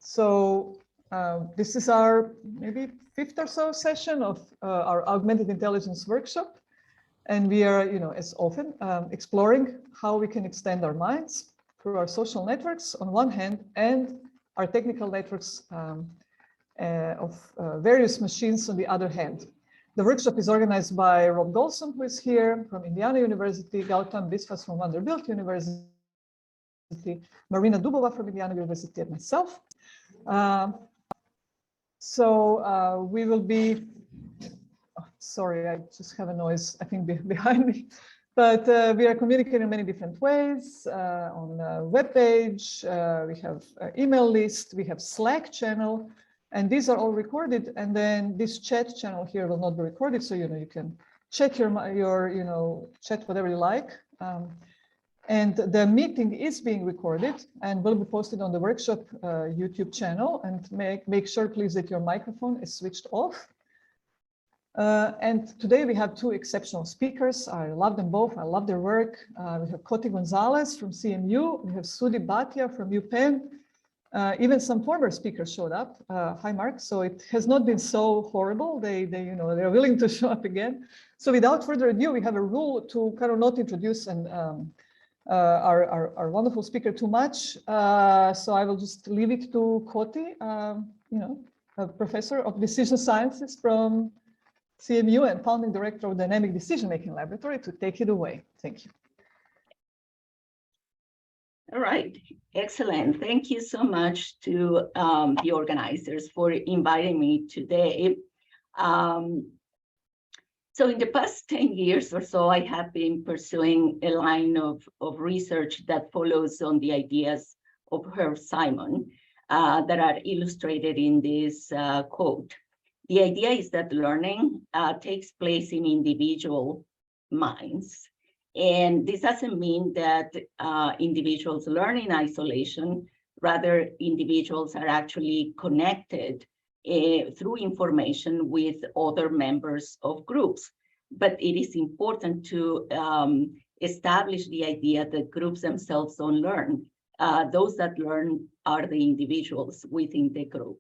So this is our maybe fifth or so session of our augmented intelligence workshop. And we are, as often, exploring how we can extend our minds through our social networks on one hand, and our technical networks of various machines on the other hand. The workshop is organized by Rob Golson, who is here from Indiana University, Gautam Biswas from Vanderbilt University, Marina Dubova from Indiana University, and myself. So we will be, sorry, I just have a noise, I think, behind me. But we are communicating in many different ways on a web page. We have an email list, we have Slack channel, and these are all recorded. And then this chat channel here will not be recorded, so you can chat your chat whatever you like. And the meeting is being recorded and will be posted on the workshop YouTube channel. And make sure, please, that your microphone is switched off. And today we have two exceptional speakers. I love them both. I love their work. We have Gonzalez from CMU. We have Sudeep Bhatia from UPenn. Even some former speakers showed up. Hi, Mark. So it has not been so horrible. They're willing to show up again. So without further ado, we have a rule to kind of not introduce our wonderful speaker too much. So I will just leave it to Koti, a professor of decision sciences from CMU and founding director of Dynamic Decision Making Laboratory, to take it away. Thank you. All right, excellent. Thank you so much to the organizers for inviting me today. So in the past 10 years or so, I have been pursuing a line of research that follows on the ideas of Herb Simon that are illustrated in this quote. The idea is that learning takes place in individual minds. And this doesn't mean that individuals learn in isolation. Rather, individuals are actually connected through information with other members of groups. But it is important to establish the idea that groups themselves don't learn. Those that learn are the individuals within the group.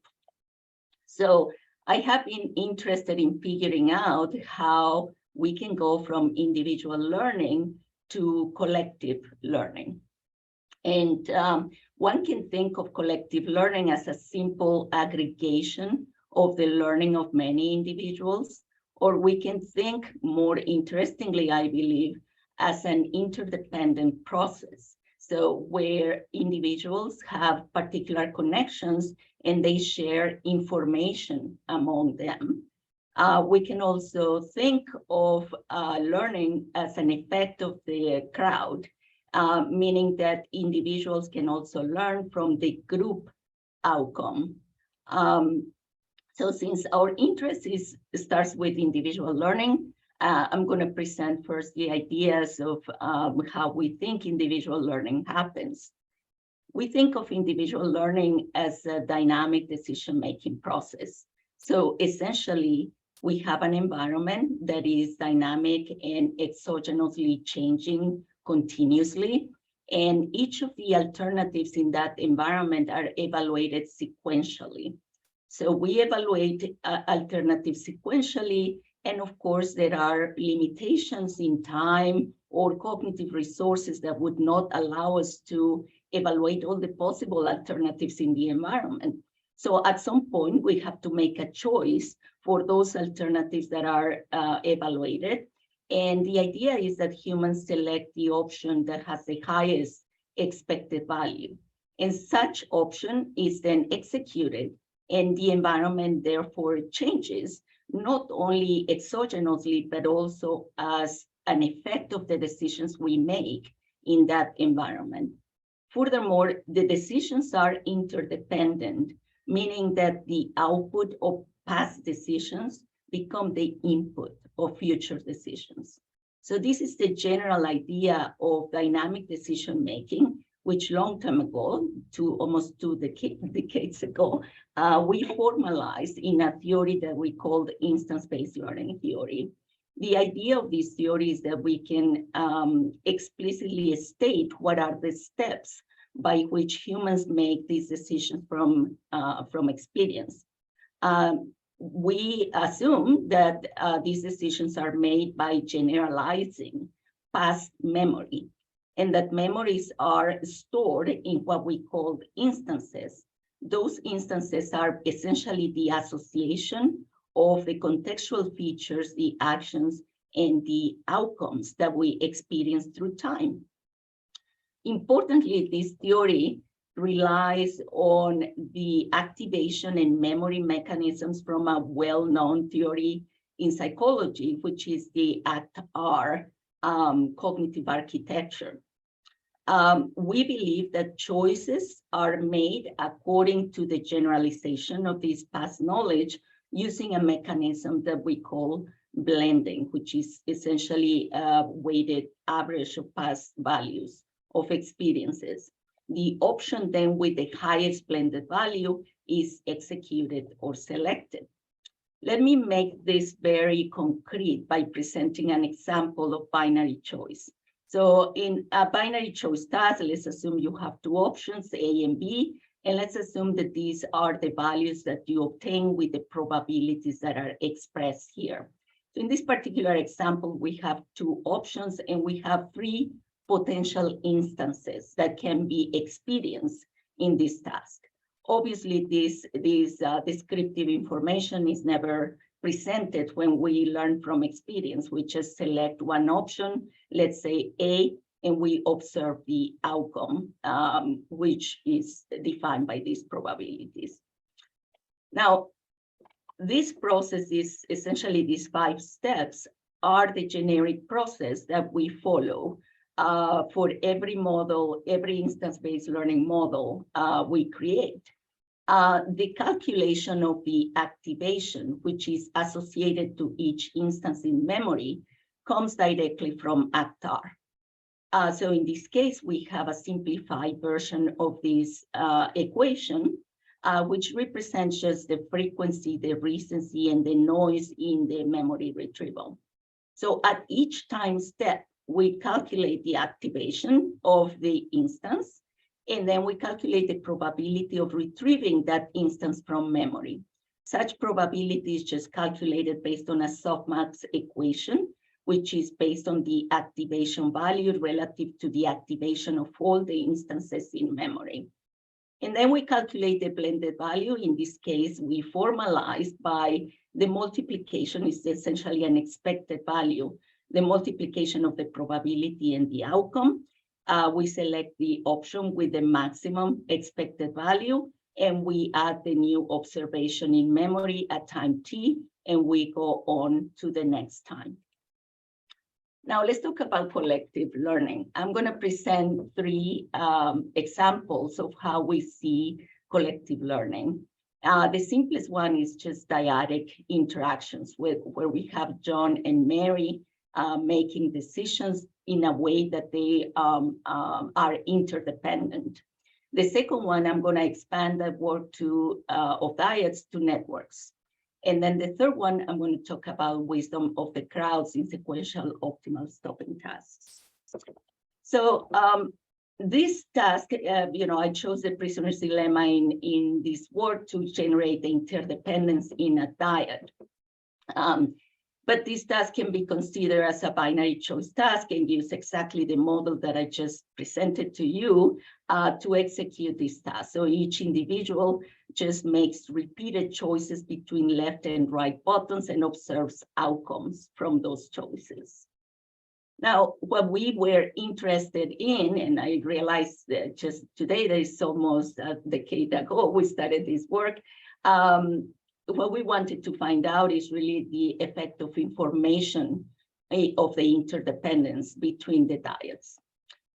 So I have been interested in figuring out how we can go from individual learning to collective learning. And one can think of collective learning as a simple aggregation of the learning of many individuals, or we can think more interestingly, I believe, as an interdependent process. So where individuals have particular connections and they share information among them. We can also think of learning as an effect of the crowd, meaning that individuals can also learn from the group outcome. So since our interest starts with individual learning, I'm going to present first the ideas of how we think individual learning happens. We think of individual learning as a dynamic decision-making process. So essentially, we have an environment that is dynamic and exogenously changing continuously. And each of the alternatives in that environment are evaluated sequentially. So we evaluate alternatives sequentially. And of course, there are limitations in time or cognitive resources that would not allow us to evaluate all the possible alternatives in the environment. So at some point, we have to make a choice for those alternatives that are evaluated. And the idea is that humans select the option that has the highest expected value. And such option is then executed, and the environment therefore changes, not only exogenously, but also as an effect of the decisions we make in that environment. Furthermore, the decisions are interdependent, meaning that the output of past decisions become the input of future decisions. So this is the general idea of dynamic decision-making, which long time ago, almost two decades ago, we formalized in a theory that we called instance-based learning theory. The idea of this theory is that we can explicitly state what are the steps by which humans make these decisions from experience. We assume that these decisions are made by generalizing past memory, and that memories are stored in what we call instances. Those instances are essentially the association of the contextual features, the actions, and the outcomes that we experience through time. Importantly, this theory relies on the activation and memory mechanisms from a well-known theory in psychology, which is the ACT-R cognitive architecture. We believe that choices are made according to the generalization of this past knowledge using a mechanism that we call blending, which is essentially a weighted average of past values of experiences. The option then with the highest blended value is executed or selected. Let me make this very concrete by presenting an example of binary choice. So in a binary choice task, let's assume you have two options, A and B, and let's assume that these are the values that you obtain with the probabilities that are expressed here. So in this particular example, we have two options and we have three potential instances that can be experienced in this task. Obviously, this descriptive information is never presented when we learn from experience. We just select one option, let's say A, and we observe the outcome, which is defined by these probabilities. Now, this process is essentially these 5 steps are the generic process that we follow for every model, every instance-based learning model we create. The calculation of the activation, which is associated to each instance in memory, comes directly from ACT-R. So in this case, we have a simplified version of this equation, which represents just the frequency, the recency, and the noise in the memory retrieval. So at each time step, we calculate the activation of the instance, and then we calculate the probability of retrieving that instance from memory. Such probability is just calculated based on a softmax equation, which is based on the activation value relative to the activation of all the instances in memory. And then we calculate the blended value. In this case, we formalize by the multiplication is essentially an expected value, the multiplication of the probability and the outcome. We select the option with the maximum expected value, and we add the new observation in memory at time t, and we go on to the next time. Now let's talk about collective learning. I'm going to present 3 examples of how we see collective learning. The simplest one is just dyadic interactions where we have John and Mary making decisions in a way that they are interdependent. The second one, I'm going to expand that word of dyads to networks. And then the third one, I'm going to talk about wisdom of the crowds in sequential optimal stopping tasks. So this task, I chose the prisoner's dilemma in this word to generate the interdependence in a dyad. But this task can be considered as a binary choice task and use exactly the model that I just presented to you to execute this task. So each individual just makes repeated choices between left and right buttons and observes outcomes from those choices. Now, what we were interested in, and I realized that just today, that is almost a decade ago, we started this work. What we wanted to find out is really the effect of information of the interdependence between the dyads.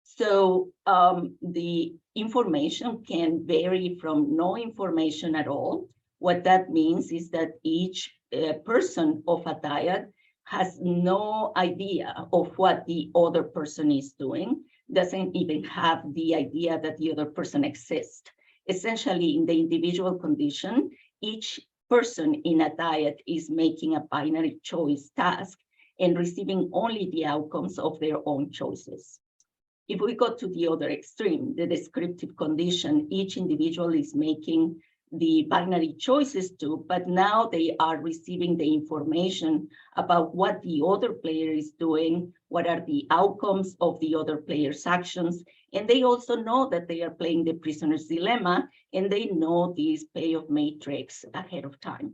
So the information can vary from no information at all. What that means is that each person of a dyad has no idea of what the other person is doing, doesn't even have the idea that the other person exists. Essentially, in the individual condition, each person in a dyad is making a binary choice task and receiving only the outcomes of their own choices. if we go to the other extreme, the descriptive condition, each individual is making the binary choices too, but now they are receiving the information about what the other player is doing, what are the outcomes of the other player's actions, and they also know that they are playing the prisoner's dilemma, and they know this payoff matrix ahead of time.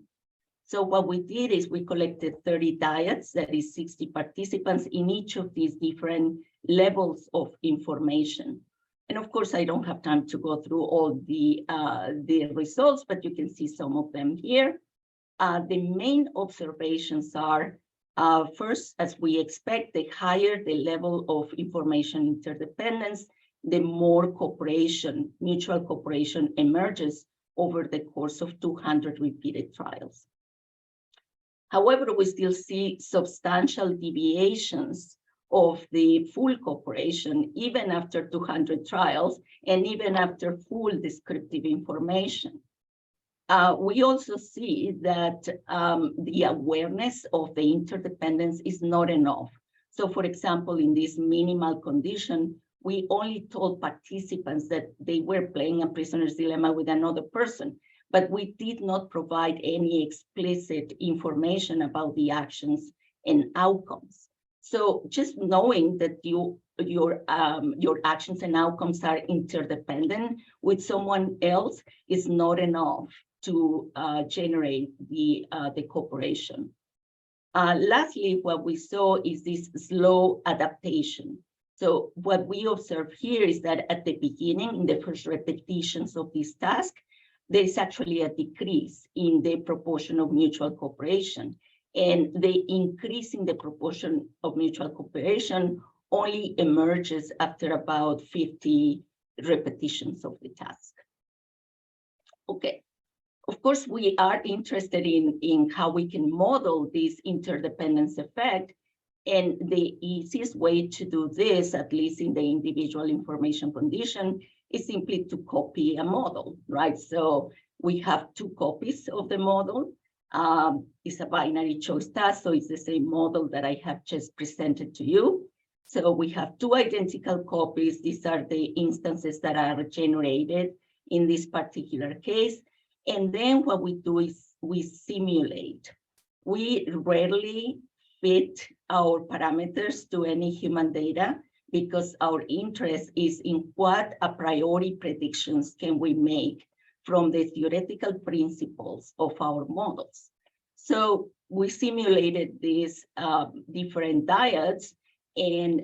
So what we did is we collected 30 dyads, that is 60 participants in each of these different levels of information. And of course, I don't have time to go through all the results, but you can see some of them here. The main observations are, first, as we expect, the higher the level of information interdependence, the more cooperation, mutual cooperation emerges over the course of 200 repeated trials. However, we still see substantial deviations of the full cooperation, even after 200 trials, and even after full descriptive information. We also see that the awareness of the interdependence is not enough. So for example, in this minimal condition, we only told participants that they were playing a prisoner's dilemma with another person, but we did not provide any explicit information about the actions and outcomes. So just knowing that your actions and outcomes are interdependent with someone else is not enough to generate the cooperation. Lastly, what we saw is this slow adaptation. So what we observe here is that at the beginning, in the first repetitions of this task, there is actually a decrease in the proportion of mutual cooperation. And the increase in the proportion of mutual cooperation only emerges after about 50 repetitions of the task. Okay, of course, we are interested in how we can model this interdependence effect. And the easiest way to do this, at least in the individual information condition, is simply to copy a model, right? So we have two copies of the model. It's a binary choice task, so it's the same model that I have just presented to you. So we have two identical copies. These are the instances that are generated in this particular case. And then what we do is we simulate. We rarely fit our parameters to any human data because our interest is in what a priori predictions can we make from the theoretical principles of our models. So we simulated these different dyads, and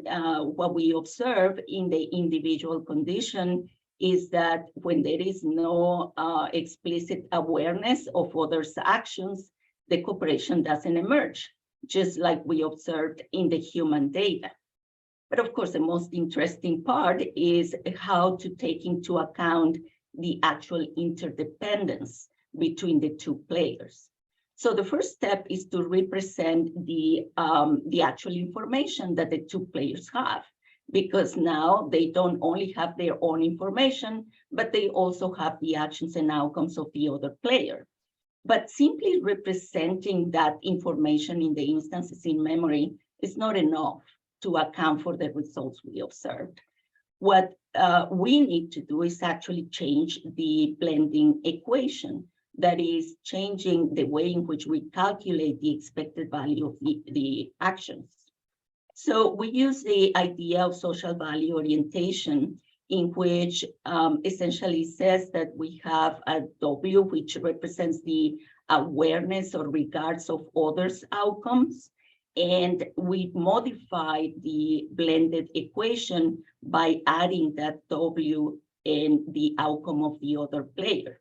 what we observe in the individual condition is that when there is no explicit awareness of others' actions, the cooperation doesn't emerge, just like we observed in the human data. But of course, the most interesting part is how to take into account the actual interdependence between the two players. So the first step is to represent the actual information that the two players have, because now they don't only have their own information, but they also have the actions and outcomes of the other player. But simply representing that information in the instances in memory is not enough to account for the results we observed. What we need to do is actually change the blending equation, that is changing the way in which we calculate the expected value of the actions. So we use the idea of social value orientation, in which essentially says that we have a W, which represents the awareness or regards of others' outcomes. And we modify the blended equation by adding that W and the outcome of the other player.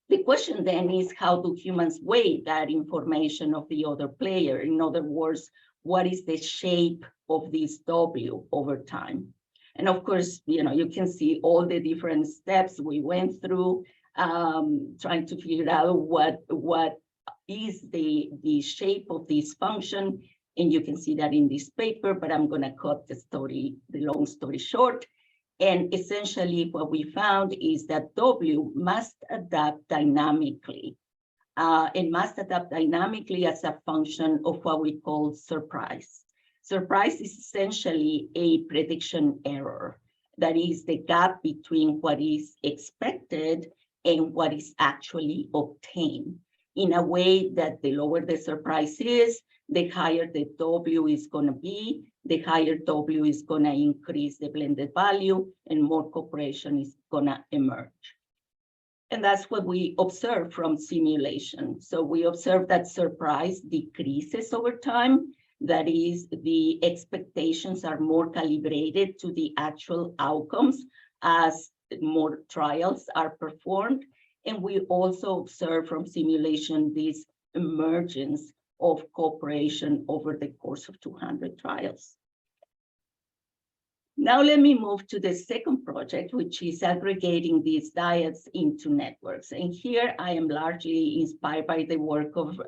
The question then is, how do humans weigh that information of the other player? In other words, what is the shape of this W over time? And of course, you can see all the different steps we went through, trying to figure out what is the shape of this function. And you can see that in this paper, but I'm going to cut the long story short. And essentially what we found is that W must adapt dynamically. It must adapt dynamically as a function of what we call surprise. Surprise is essentially a prediction error. That is the gap between what is expected and what is actually obtained, in a way that the lower the surprise is, the higher the W is going to be, the higher W is going to increase the blended value, and more cooperation is going to emerge. And that's what we observe from simulation. So we observe that surprise decreases over time. That is, the expectations are more calibrated to the actual outcomes as more trials are performed. And we also observe from simulation this emergence of cooperation over the course of 200 trials. Now let me move to the second project, which is aggregating these diets into networks. And here I am largely inspired by the work of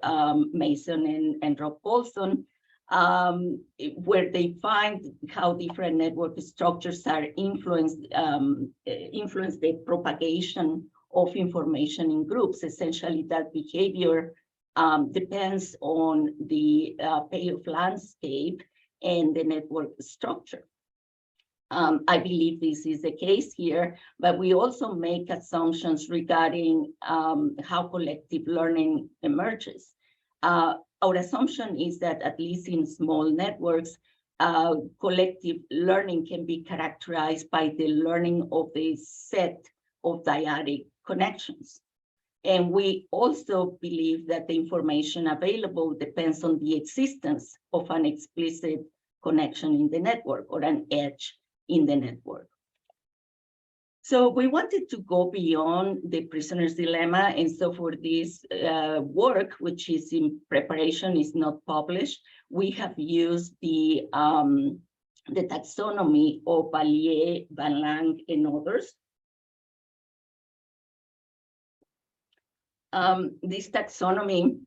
Mason and Rob Paulson, where they find how different network structures are influence the propagation of information in groups. Essentially, that behavior depends on the payoff landscape and the network structure. I believe this is the case here, but we also make assumptions regarding how collective learning emerges. Our assumption is that at least in small networks, collective learning can be characterized by the learning of a set of dyadic connections. And we also believe that the information available depends on the existence of an explicit connection in the network or an edge in the network. So we wanted to go beyond the prisoner's dilemma. And so for this work, which is in preparation, is not published, we have used the taxonomy of Valier, Van Lang, and others. This taxonomy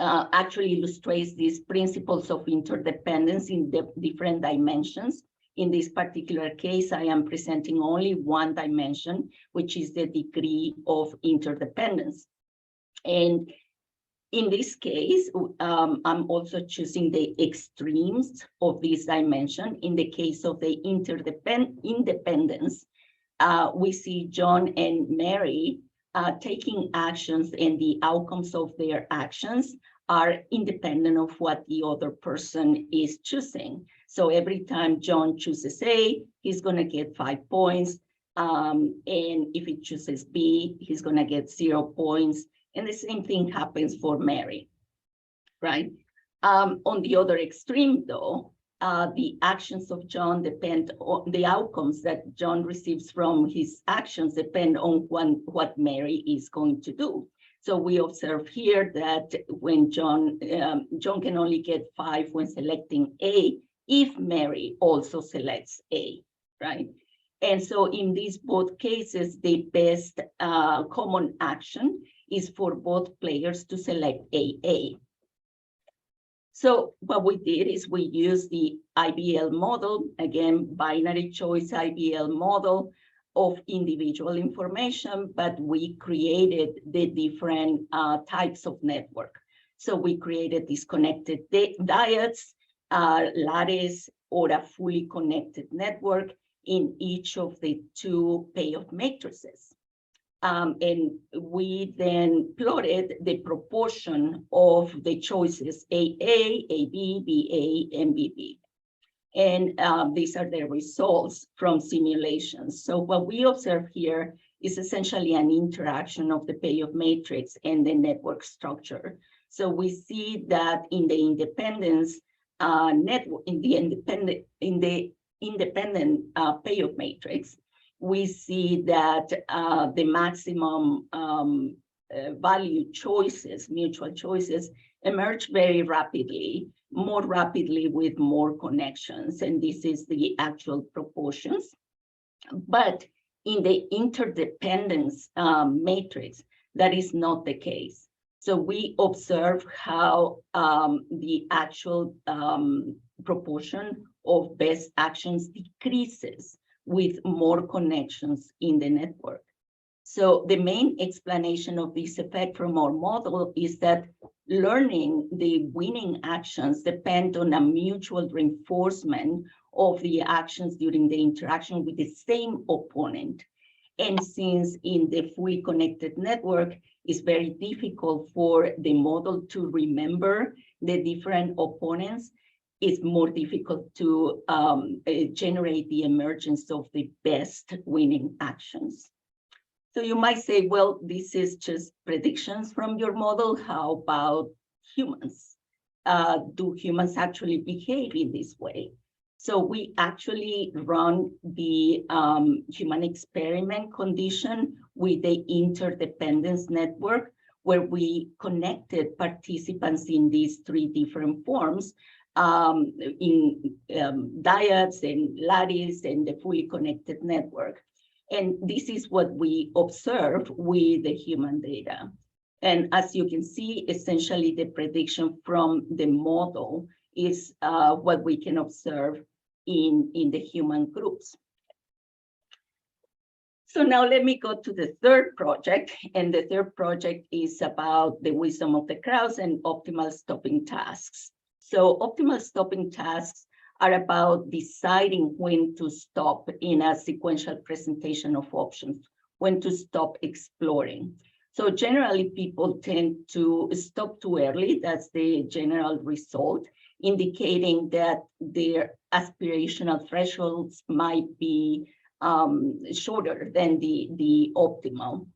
actually illustrates these principles of interdependence in the different dimensions. In this particular case, I am presenting only one dimension, which is the degree of interdependence. And in this case, I'm also choosing the extremes of this dimension. In the case of the independence, we see John and Mary taking actions, and the outcomes of their actions are independent of what the other person is choosing. So every time John chooses A, he's going to get 5 points. And if he chooses B, he's going to get 0 points. And the same thing happens for Mary, right? On the other extreme, though, the actions of John depend on the outcomes that John receives from his actions depend on what Mary is going to do. So we observe here that when John can only get 5 when selecting A, if Mary also selects A, right? And so in these both cases, the best common action is for both players to select AA. So what we did is we used the IBL model, again, binary choice IBL model of individual information, but we created the different types of network. So we created disconnected dyads, lattice, or a fully connected network in each of the 2 payoff matrices. And we then plotted the proportion of the choices AA, AB, BA, and BB. And these are the results from simulations. So what we observe here is essentially an interaction of the payoff matrix and the network structure. So we see that in the independence network, in the independent payoff matrix, we see that the maximum value choices, mutual choices, emerge very rapidly, more rapidly with more connections. And this is the actual proportions. But in the interdependence matrix, that is not the case. So we observe how the actual proportion of best actions decreases with more connections in the network. So the main explanation of this effect from our model is that learning the winning actions depend on a mutual reinforcement of the actions during the interaction with the same opponent. And since in the fully connected network, it's very difficult for the model to remember the different opponents, it's more difficult to generate the emergence of the best winning actions. So you might say, well, this is just predictions from your model. How about humans? Do humans actually behave in this way? So we actually run the human experiment condition with the interdependence network, where we connected participants in these three different forms, in dyads and lattice and the fully connected network. And this is what we observe with the human data. And as you can see, essentially the prediction from the model is what we can observe in the human groups. So now let me go to the third project. And the third project is about the wisdom of the crowds and optimal stopping tasks. So optimal stopping tasks are about deciding when to stop in a sequential presentation of options, when to stop exploring. So generally people tend to stop too early. That's the general result, indicating that their aspirational thresholds might be shorter than the optimal.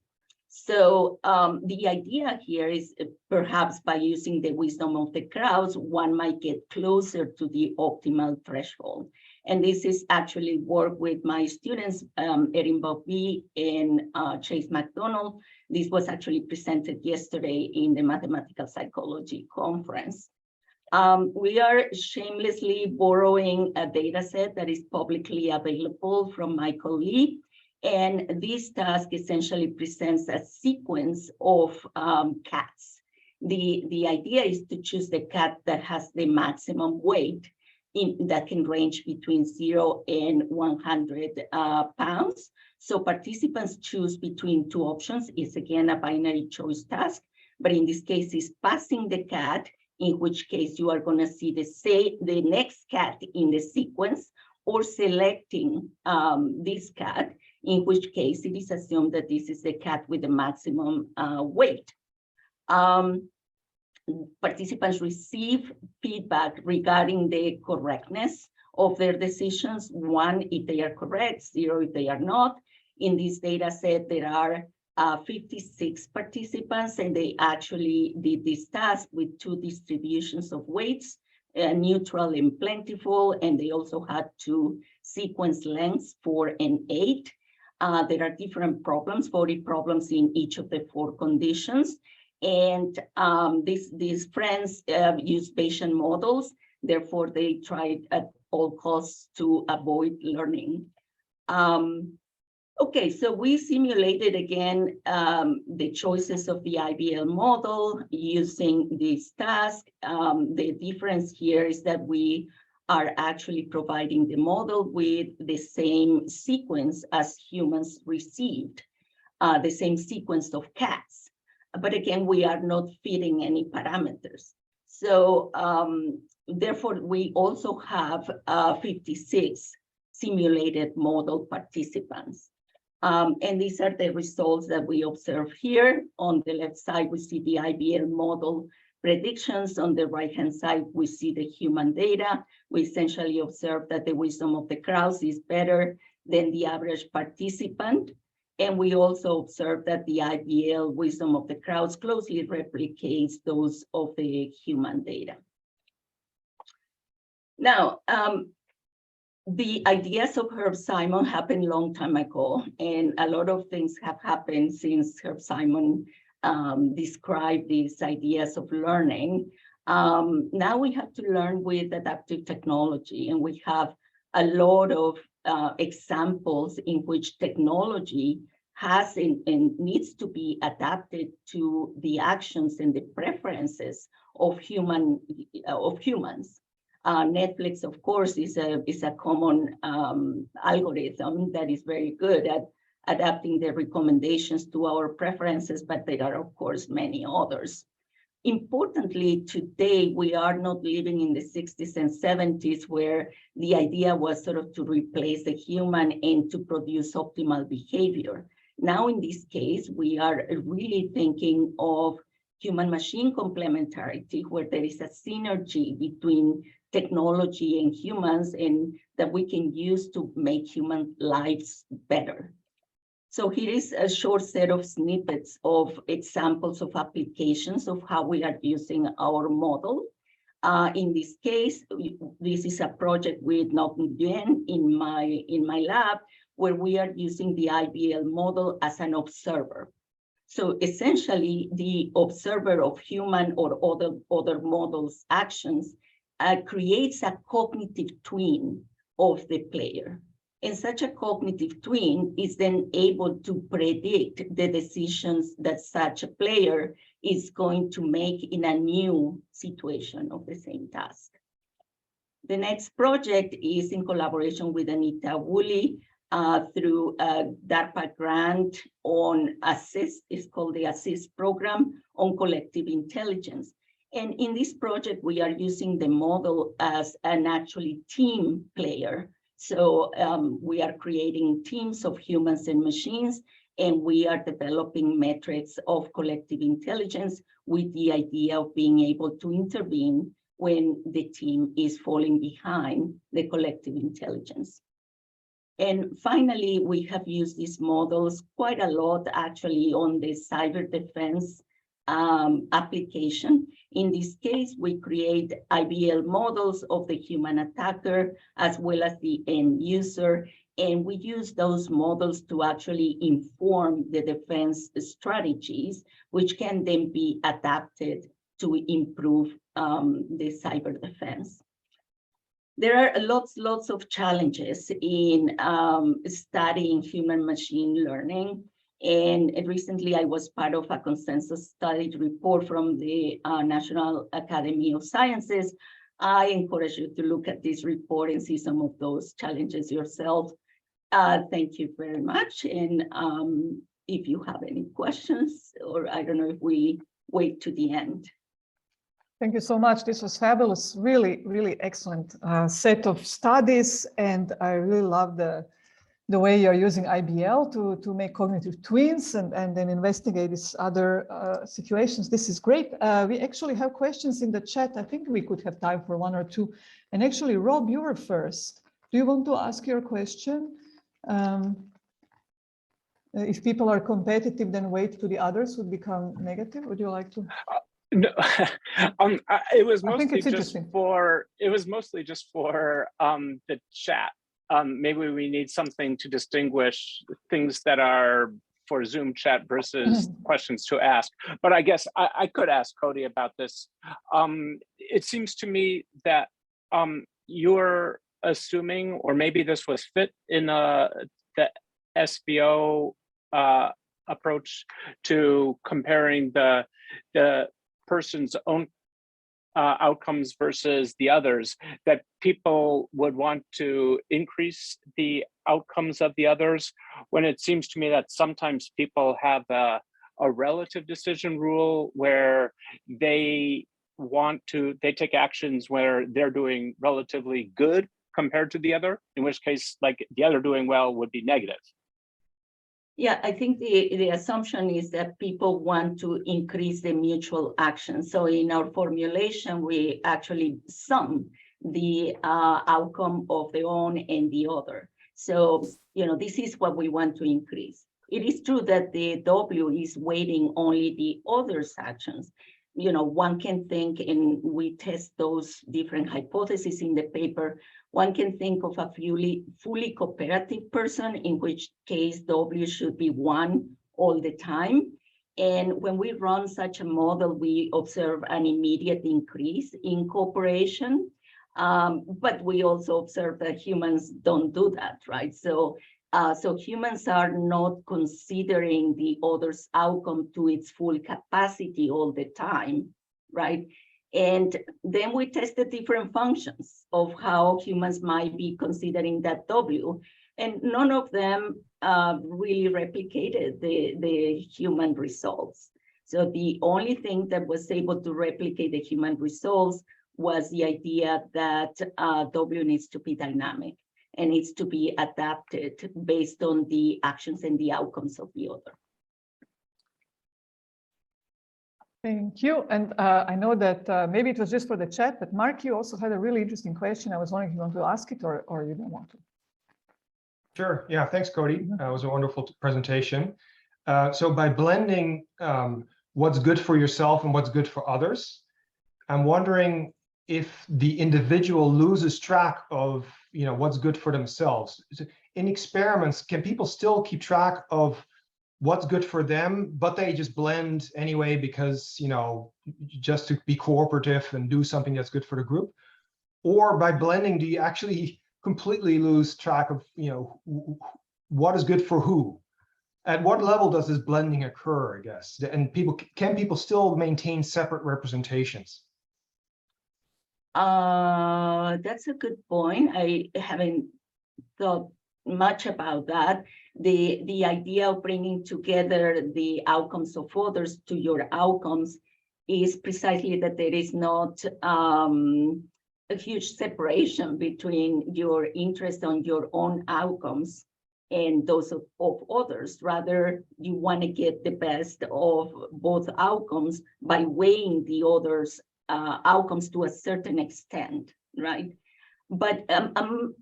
So the idea here is perhaps by using the wisdom of the crowds, one might get closer to the optimal threshold. And this is actually work with my students, Erin Bobby and Chase McDonald. This was actually presented yesterday in the Mathematical Psychology Conference. We are shamelessly borrowing a data set that is publicly available from Michael Lee. And this task essentially presents a sequence of cats. The idea is to choose the cat that has the maximum weight that can range between 0 and 100 pounds. So participants choose between two options. It's again a binary choice task, but in this case is passing the cat, in which case you are going to see the next cat in the sequence, or selecting this cat, in which case it is assumed that this is the cat with the maximum weight. Participants receive feedback regarding the correctness of their decisions. 1, if they are correct, 0, if they are not. In this data set, there are 56 participants, and they actually did this task with 2 distributions of weights, neutral and plentiful, and they also had 2 sequence lengths, 4 and 8. There are different problems, 40 problems in each of the 4 conditions. And these friends use Bayesian models. Therefore, they tried at all costs to avoid learning. Okay, so we simulated again the choices of the IBL model using this task. The difference here is that we are actually providing the model with the same sequence as humans received, the same sequence of cats. But again, we are not fitting any parameters. So therefore, we also have 56 simulated model participants. And these are the results that we observe here. On the left side, we see the IBL model predictions. On the right-hand side, we see the human data. We essentially observe that the wisdom of the crowds is better than the average participant. And we also observe that the IBL wisdom of the crowds closely replicates those of the human data. Now, the ideas of Herb Simon happened a long time ago, and a lot of things have happened since Herb Simon described these ideas of learning. Now we have to learn with adaptive technology, and we have a lot of examples in which technology has and needs to be adapted to the actions and the preferences of humans. Netflix, of course, is a common algorithm that is very good at adapting the recommendations to our preferences, but there are, of course, many others. Importantly, today, we are not living in the 60s and 70s where the idea was sort of to replace the human and to produce optimal behavior. Now, in this case, we are really thinking of human-machine complementarity, where there is a synergy between technology and humans, and that we can use to make human lives better. So here is a short set of snippets of examples of applications of how we are using our model. In this case, this is a project with Nguyen in my lab, where we are using the IBL model as an observer. So essentially, the observer of human or other models' actions creates a cognitive twin of the player. And such a cognitive twin is then able to predict the decisions that such a player is going to make in a new situation of the same task. The next project is in collaboration with Anita Woolley through a DARPA grant on ASSIST. It's called the ASSIST program on collective intelligence. And in this project, we are using the model as an actually team player. So we are creating teams of humans and machines, and we are developing metrics of collective intelligence with the idea of being able to intervene when the team is falling behind the collective intelligence. And finally, we have used these models quite a lot actually on the cyber defense application. In this case, we create IBL models of the human attacker as well as the end user, and we use those models to actually inform the defense strategies, which can then be adapted to improve the cyber defense. There are lots of challenges in studying human machine learning. And recently I was part of a consensus study report from the National Academy of Sciences. I encourage you to look at this report and see some of those challenges yourself. Thank you very much. And if you have any questions, or I don't know if we wait to the end. Thank you so much. This was fabulous, really excellent set of studies. And I really love the way you're using IBL to make cognitive twins and then investigate these other situations. This is great. We actually have questions in the chat. I think we could have time for one or two. And actually, Rob, you were first. Do you want to ask your question? If people are competitive, then wait to the others would become negative. Would you like to? No, it was mostly just for the chat. Maybe we need something to distinguish things that are for Zoom chat versus questions to ask. But I guess I could ask Cody about this. It seems to me that you're assuming, or maybe this was fit in the SVO approach to comparing the person's own outcomes versus the others, that people would want to increase the outcomes of the others, when it seems to me that sometimes people have a relative decision rule where they take actions where they're doing relatively good compared to the other, in which case, like, the other doing well would be negative. Yeah, I think the assumption is that people want to increase the mutual action. So in our formulation, we actually sum the outcome of the one and the other. So, this is what we want to increase. It is true that the W is weighting only the other's actions. One can think, and we test those different hypotheses in the paper, one can think of a fully cooperative person, in which case W should be 1 all the time. And when we run such a model, we observe an immediate increase in cooperation. But we also observe that humans don't do that, right? So humans are not considering the other's outcome to its full capacity all the time, right? And then we tested different functions of how humans might be considering that W, and none of them really replicated the human results. So the only thing that was able to replicate the human results was the idea that W needs to be dynamic and needs to be adapted based on the actions and the outcomes of the other. Thank you. And I know that maybe it was just for the chat, but Mark, you also had a really interesting question. I was wondering if you want to ask it or you don't want to. Sure. Yeah. Thanks, Cody. It was a wonderful presentation. So by blending what's good for yourself and what's good for others, I'm wondering if the individual loses track of what's good for themselves. In experiments, can people still keep track of what's good for them, but they just blend anyway because just to be cooperative and do something that's good for the group? Or by blending, do you actually completely lose track of what is good for who? At what level does this blending occur, I guess? And can people still maintain separate representations? That's a good point. I haven't thought much about that. The idea of bringing together the outcomes of others to your outcomes is precisely that there is not a huge separation between your interest on your own outcomes and those of others. Rather, you want to get the best of both outcomes by weighing the others' outcomes to a certain extent, right? But I'm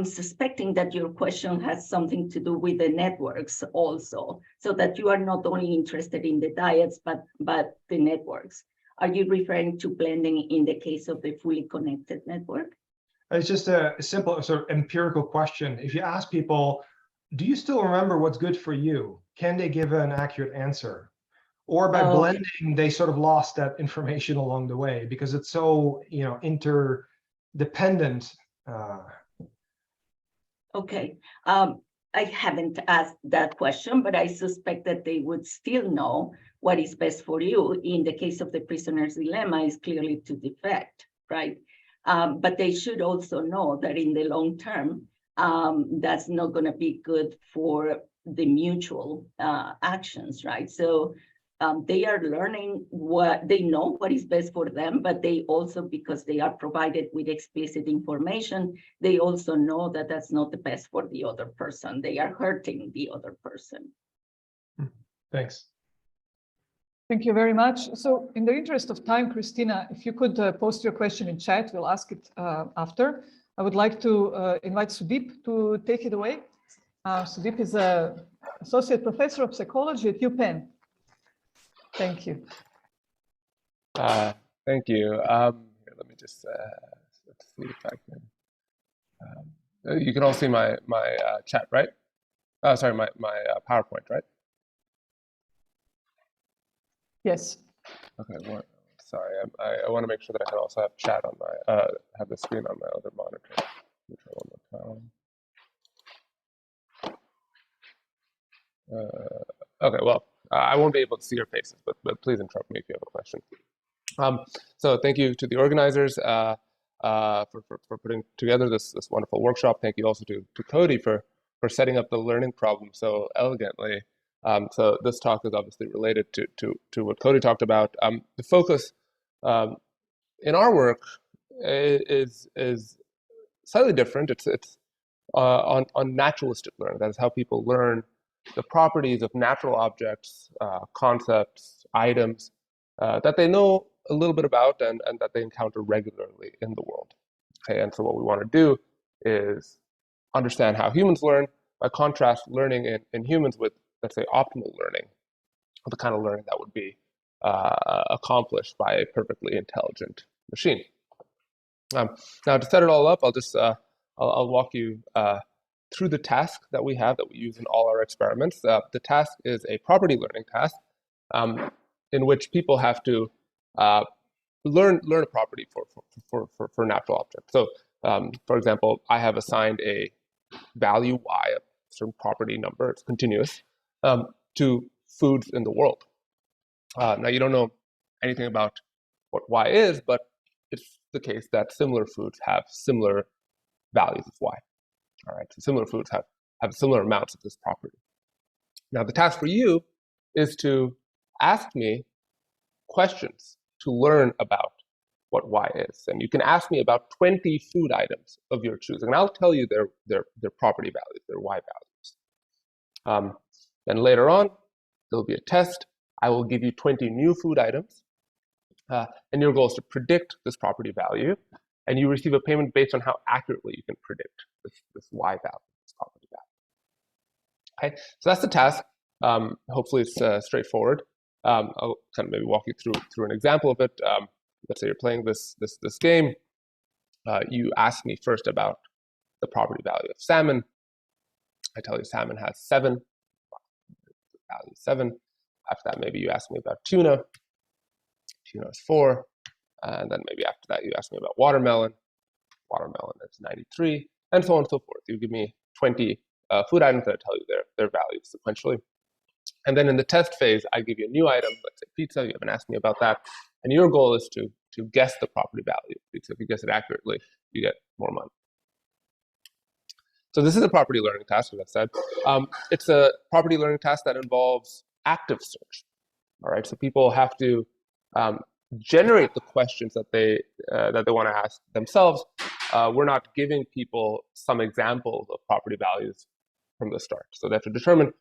suspecting that your question has something to do with the networks also, so that you are not only interested in the diets, but the networks. Are you referring to blending in the case of the fully connected network? It's just a simple sort of empirical question. If you ask people, do you still remember what's good for you? Can they give an accurate answer? Or by blending, they sort of lost that information along the way because it's so interdependent. Okay. I haven't asked that question, but I suspect that they would still know what is best for you. In the case of the prisoner's dilemma, is clearly to defect, right? But they should also know that in the long term, that's not going to be good for the mutual actions, right? So they are learning they know what is best for them, but they also, because they are provided with explicit information, they also know that that's not the best for the other person. They are hurting the other person. Thanks. Thank you very much. So in the interest of time, Christina, if you could post your question in chat, we'll ask it after. I would like to invite Sudeep to take it away. Sudeep is an associate professor of psychology at UPenn. Thank you. Thank you. Here, let me just let's see if I can. You can all see my chat, right? Sorry, my PowerPoint, right? Yes. Okay. Well, sorry, I want to make sure that I can also have chat on my have the screen on my other monitor. Let me try one more time. Okay. Well, I won't be able to see your faces, but please interrupt me if you have a question. So thank you to the organizers for putting together this wonderful workshop. Thank you also to Cody for setting up the learning problem so elegantly. So this talk is obviously related to what Cody talked about. The focus in our work is slightly different. It's on naturalistic learning. That is how people learn the properties of natural objects, concepts, items that they know a little bit about and that they encounter regularly in the world. Okay, and so what we want to do is understand how humans learn, by contrast learning in humans with, let's say, optimal learning, the kind of learning that would be accomplished by a perfectly intelligent machine. Now, to set it all up, I'll just I'll walk you through the task that we have that we use in all our experiments. The task is a property learning task in which people have to learn a property for natural objects. So, for example, I have assigned a value y, a certain property number, it's continuous, to foods in the world. Now, you don't know anything about what y is, but it's the case that similar foods have similar values of y. All right, so similar foods have similar amounts of this property. Now, the task for you is to ask me questions to learn about what Y is. And you can ask me about 20 food items of your choosing, and I'll tell you their property values, their Y values. Then later on, there'll be a test. I will give you 20 new food items, and your goal is to predict this property value, and you receive a payment based on how accurately you can predict this Y value, this property value. Okay, so that's the task. Hopefully it's straightforward. I'll kind of maybe walk you through an example of it. Let's say you're playing this game. You ask me first about the property value of salmon. I tell you salmon has 7. Value 7. After that, maybe you ask me about tuna. Tuna is 4. And then maybe after that, you ask me about watermelon. Watermelon is 93, and so on and so forth. You give me 20 food items that I tell you their values sequentially. And then in the test phase, I give you a new item, let's say pizza. You haven't asked me about that. And your goal is to guess the property value. Because if you guess it accurately, you get more money. So this is a property learning task, as I said. It's a property learning task that involves active search. All right, so people have to generate the questions that they want to ask themselves. We're not giving people some examples of property values from the start. So they have to determine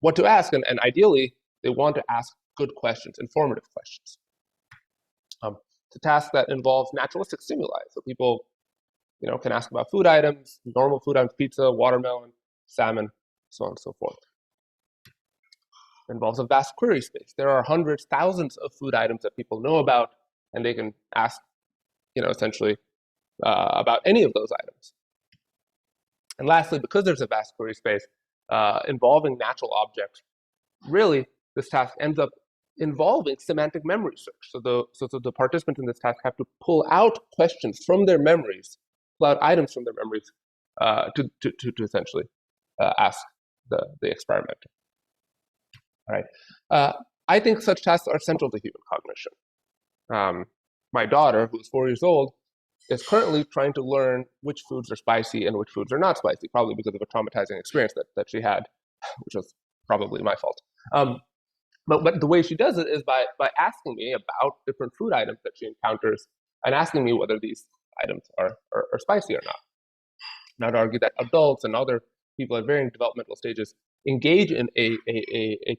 what to ask, and ideally, they want to ask good questions, informative questions. It's a task that involves naturalistic stimuli. So people, can ask about food items, normal food items, pizza, watermelon, salmon, so on and so forth. It involves a vast query space. There are hundreds, thousands of food items that people know about, and they can ask, essentially about any of those items. And lastly, because there's a vast query space involving natural objects, really, this task ends up involving semantic memory search. So the participants in this task have to pull out questions from their memories, pull out items from their memories to essentially ask the experimenter. All right. I think such tasks are central to human cognition. My daughter, who's 4 years old, is currently trying to learn which foods are spicy and which foods are not spicy, probably because of a traumatizing experience that she had, which was probably my fault. But the way she does it is by asking me about different food items that she encounters and asking me whether these items are spicy or not. And I'd argue that adults and other people at varying developmental stages engage in a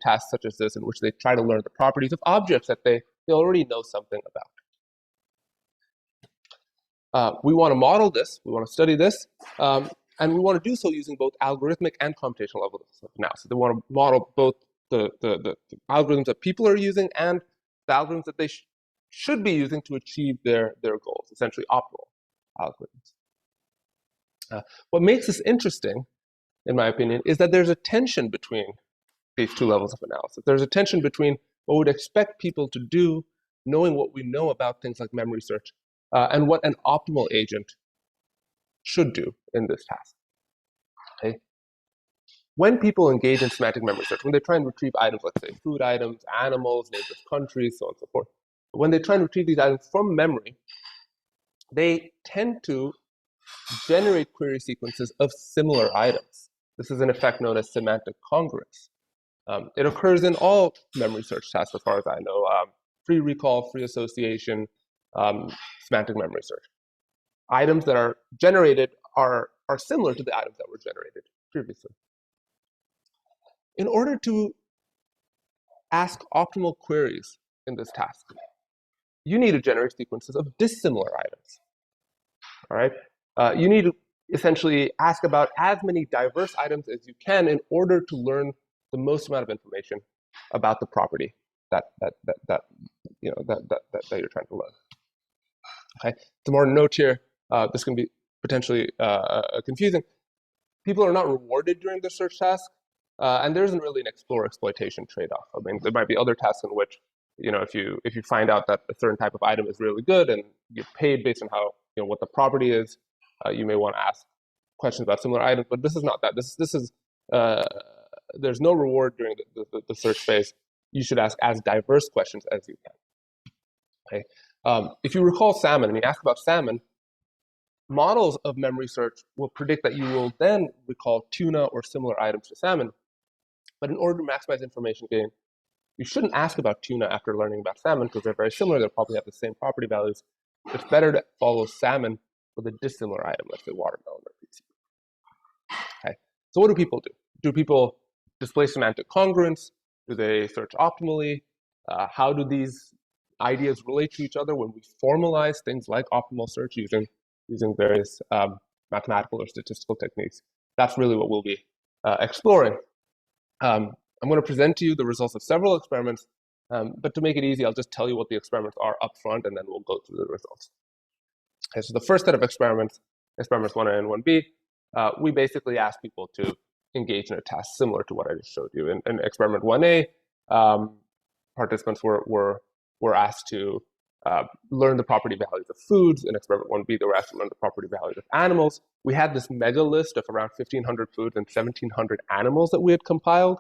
task such as this, in which they try to learn the properties of objects that they already know something about. We want to model this, we want to study this, and we want to do so using both algorithmic and computational levels of analysis. They want to model both the algorithms that people are using and the algorithms that they should be using to achieve their goals, essentially optimal algorithms. What makes this interesting, in my opinion, is that there's a tension between these two levels of analysis. There's a tension between what we'd expect people to do, knowing what we know about things like memory search, and what an optimal agent should do in this task. Okay? When people engage in semantic memory search, when they try and retrieve items, let's say food items, animals, names of countries, so on and so forth, when they try and retrieve these items from memory, they tend to generate query sequences of similar items. This is an effect known as semantic congruence. It occurs in all memory search tasks, as far as I know. Free recall, free association, semantic memory search. Items that are generated are similar to the items that were generated previously. In order to ask optimal queries in this task, you need to generate sequences of dissimilar items. All right? You need to essentially ask about as many diverse items as you can in order to learn the most amount of information about the property that you're trying to learn. Okay, some more note here. This can be potentially confusing. People are not rewarded during the search task, and there isn't really an explore-exploitation trade-off. I mean, there might be other tasks in which, if you find out that a certain type of item is really good and get paid based on how what the property is, you may want to ask questions about similar items. But this is not that. This is there's no reward during the search phase. You should ask as diverse questions as you can. Okay. If you recall salmon, and you ask about salmon, models of memory search will predict that you will then recall tuna or similar items to salmon. But in order to maximize information gain, you shouldn't ask about tuna after learning about salmon because they're very similar. They'll probably have the same property values. It's better to follow salmon with a dissimilar item, let's say watermelon or peach. Okay. So what do people do? Do people display semantic congruence? Do they search optimally? How do these ideas relate to each other when we formalize things like optimal search using various mathematical or statistical techniques? That's really what we'll be exploring. I'm going to present to you the results of several experiments, but to make it easy, I'll just tell you what the experiments are up front, and then we'll go through the results. Okay, so the first set of experiments 1A and 1B, we basically ask people to engage in a task similar to what I just showed you. In experiment 1A, participants were asked to learn the property values of foods. In experiment 1B, they were asked to learn the property values of animals. We had this mega list of around 1,500 foods and 1,700 animals that we had compiled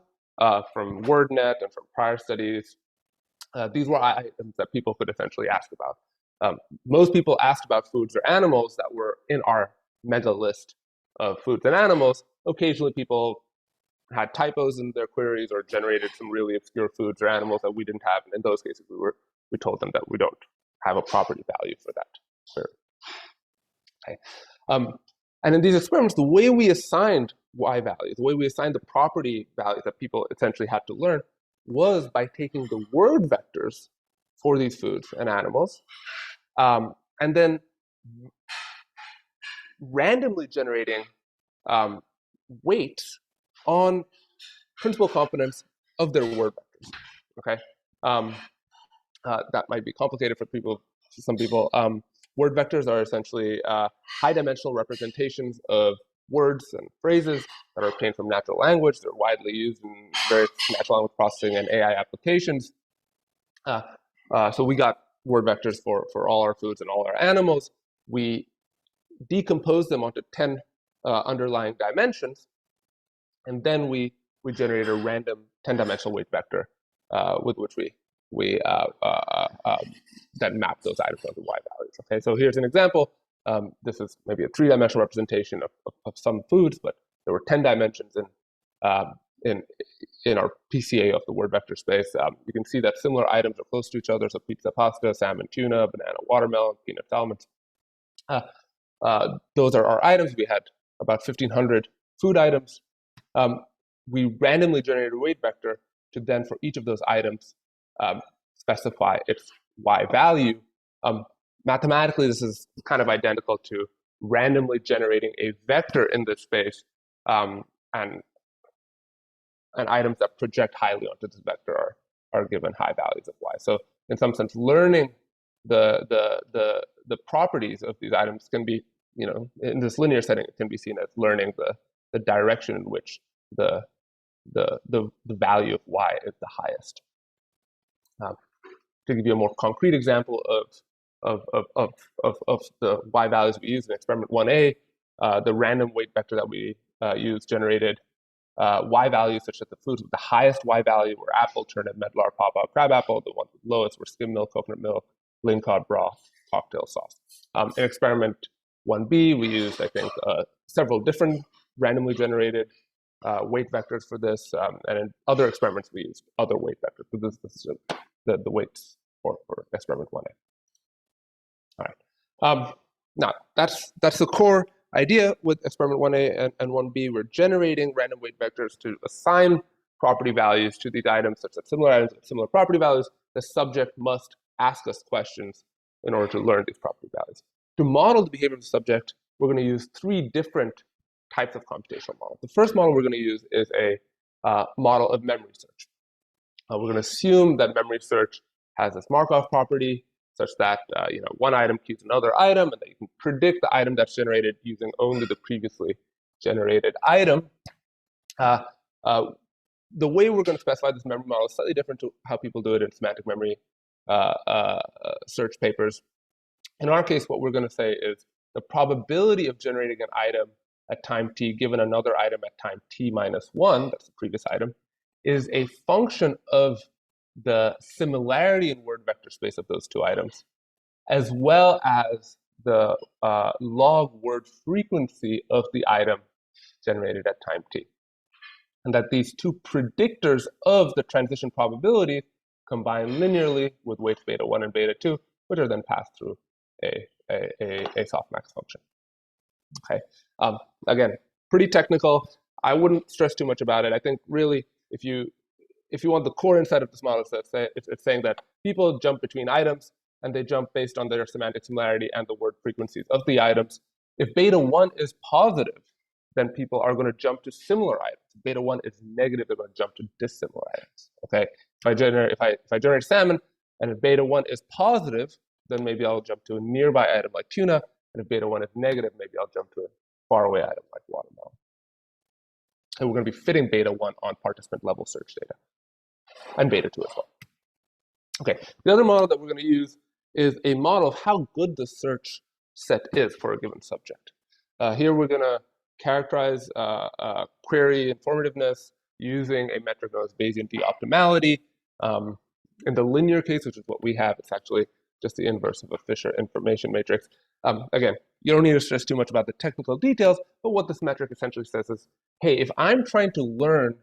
from WordNet and from prior studies. These were items that people could essentially ask about. Most people asked about foods or animals that were in our mega list of foods and animals. Occasionally, people had typos in their queries or generated some really obscure foods or animals that we didn't have. And in those cases, we told them that we don't have a property value for that. Sure. Okay. And in these experiments, the way we assigned Y values, the way we assigned the property values that people essentially had to learn was by taking the word vectors for these foods and animals, and then randomly generating weights on principal components of their word vectors. Okay, that might be complicated for some people. Word vectors are essentially high-dimensional representations of words and phrases that are obtained from natural language. They're widely used in various natural language processing and AI applications. So we got word vectors for all our foods and all our animals. We decompose them onto 10 underlying dimensions, and then we generate a random 10-dimensional weight vector with which we then map those items onto Y values. Okay, so here's an example. This is maybe a 3-dimensional representation of some foods, but there were 10 dimensions in our PCA of the word vector space. You can see that similar items are close to each other. So pizza, pasta, salmon, tuna, banana, watermelon, peanuts, almonds. Those are our items. We had about 1,500 food items. We randomly generated a weight vector to then, for each of those items, specify its Y value. Mathematically, this is kind of identical to randomly generating a vector in this space, and items that project highly onto this vector are given high values of Y. So in some sense, learning the properties of these items can be, in this linear setting, it can be seen as learning the direction in which the value of Y is the highest. To give you a more concrete example of the Y values we used in experiment 1A, the random weight vector that we used generated Y values such that the foods with the highest Y value were apple, turnip, medlar, pawpaw, crabapple. The ones with lowest were skim milk, coconut milk, lingcod broth, cocktail sauce. In experiment 1B, we used, I think, several different randomly generated weight vectors for this, and in other experiments, we used other weight vectors. So this is the weights for experiment 1A. All right. Now, that's the core idea with experiment 1A and 1B. We're generating random weight vectors to assign property values to these items, such that similar items have similar property values. The subject must ask us questions in order to learn these property values. To model the behavior of the subject, we're going to use 3 different types of computational models. The first model we're going to use is a model of memory search. We're going to assume that memory search has this Markov property such that one item cues another item, and that you can predict the item that's generated using only the previously generated item. The way we're going to specify this memory model is slightly different to how people do it in semantic memory search papers. In our case, what we're going to say is the probability of generating an item at time t given another item at time t minus 1, that's the previous item, is a function of the similarity in word vector space of those 2 items, as well as the log word frequency of the item generated at time t. and that these two predictors of the transition probability combine linearly with weights beta 1 and beta 2, which are then passed through a softmax function. Okay. Again, pretty technical. I wouldn't stress too much about it. I think really, if you want the core insight of this model, it's saying that people jump between items, and they jump based on their semantic similarity and the word frequencies of the items. If beta 1 is positive, then people are going to jump to similar items. If beta 1 is negative, they're going to jump to dissimilar items. Okay. If I generate salmon, and if beta 1 is positive, then maybe I'll jump to a nearby item like tuna. And if beta 1 is negative, maybe I'll jump to a faraway item like watermelon. And we're going to be fitting beta 1 on participant level search data, and beta 2 as well. Okay, the other model that we're going to use is a model of how good the search set is for a given subject. Here we're going to characterize query informativeness using a metric known as Bayesian d-optimality. In the linear case, which is what we have, it's actually just the inverse of a Fisher information matrix. Again, you don't need to stress too much about the technical details, but what this metric essentially says is, hey, if I'm trying to learn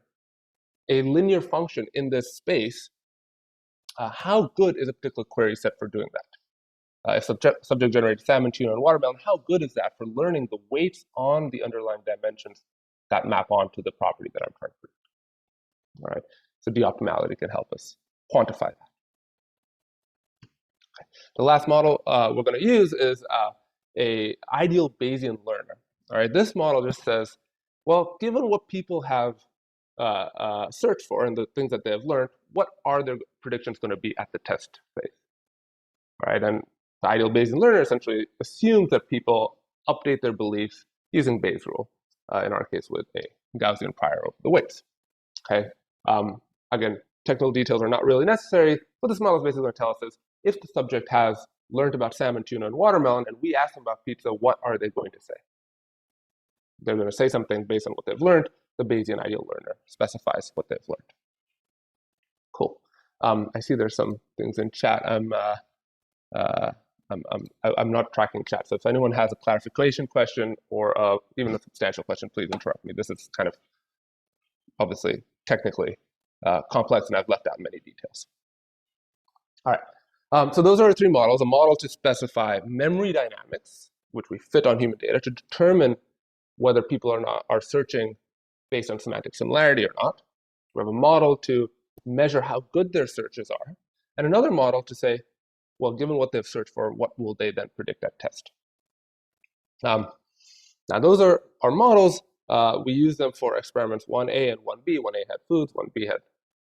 a linear function in this space, how good is a particular query set for doing that? If subject generated salmon, tuna, and watermelon, how good is that for learning the weights on the underlying dimensions that map onto the property that I'm trying to predict? All right, so d-optimality can help us quantify that. Okay. The last model we're going to use is a ideal Bayesian learner. All right, this model just says, well, given what people have searched for and the things that they have learned, what are their predictions going to be at the test phase? All right, and the ideal Bayesian learner essentially assumes that people update their beliefs using Bayes' rule, in our case with a Gaussian prior over the weights. Okay, again, technical details are not really necessary. What this model is basically going to tell us is, if the subject has learned about salmon, tuna, and watermelon, and we ask them about pizza, what are they going to say? They're going to say something based on what they've learned. The Bayesian ideal learner specifies what they've learned. Cool. I see there's some things in chat. I'm not tracking chat, so if anyone has a clarification question or even a substantial question, please interrupt me. This is kind of obviously technically complex, and I've left out many details. All right. So those are our three models: a model to specify memory dynamics, which we fit on human data to determine whether people are searching based on semantic similarity or not. We have a model to measure how good their searches are, and another model to say, well, given what they've searched for, what will they then predict at test? Now, those are our models. We use them for experiments 1A and 1B. 1A had foods, 1B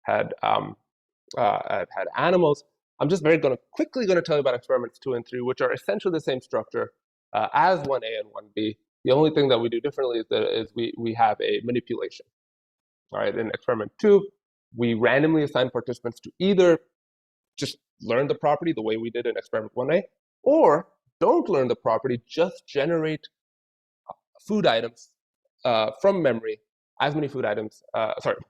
had animals. I'm just quickly going to tell you about experiments 2 and 3, which are essentially the same structure as 1A and 1B. The only thing that we do differently is we have a manipulation. All right, in experiment 2, we randomly assign participants to either just learn the property the way we did in experiment 1A, or don't learn the property, just generate food items from memory, as many food items,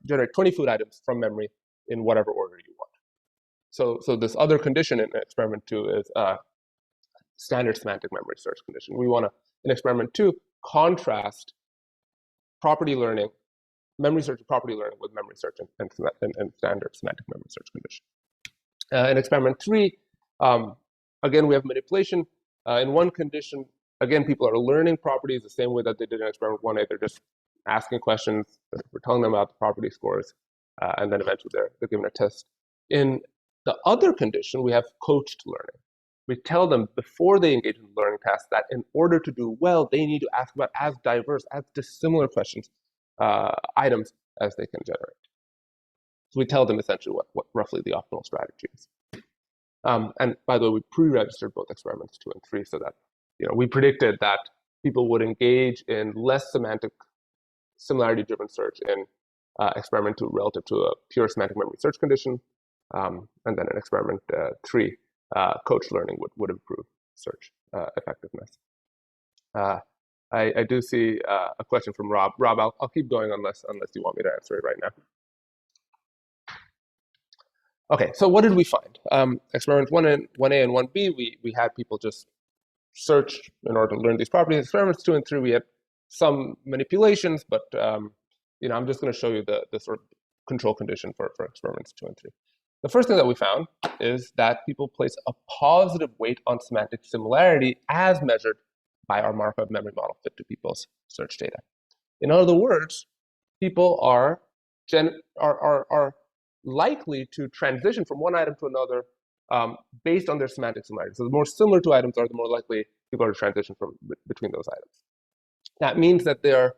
generate 20 food items from memory in whatever order you want. So this other condition in experiment 2 is standard semantic memory search condition. We want to, in experiment 2, contrast property learning, memory search and property learning with memory search and standard semantic memory search condition. In experiment 3, again, we have manipulation. In one condition, again, people are learning properties the same way that they did in experiment 1A. They're just asking questions, we're telling them about the property scores, and then eventually they're given a test. In the other condition, we have coached learning. We tell them before they engage in the learning task that in order to do well, they need to ask about as diverse, as dissimilar questions, items as they can generate. So we tell them essentially what roughly the optimal strategy is. And by the way, we pre-registered both experiments 2 and 3 so that we predicted that people would engage in less semantic similarity-driven search in experiment 2 relative to a pure semantic memory search condition. And then in experiment 3, coach learning would improve search effectiveness. I do see a question from Rob. Rob, I'll keep going unless you want me to answer it right now. Okay, so what did we find? Experiments 1A and 1B, we had people just search in order to learn these properties. Experiments 2 and 3, we had some manipulations, but I'm just going to show you the sort of control condition for experiments 2 and 3. The first thing that we found is that people place a positive weight on semantic similarity as measured by our Markov memory model fit to people's search data. In other words, people are likely to transition from one item to another based on their semantic similarity. So the more similar two items are, the more likely people are to transition between those items. That means that their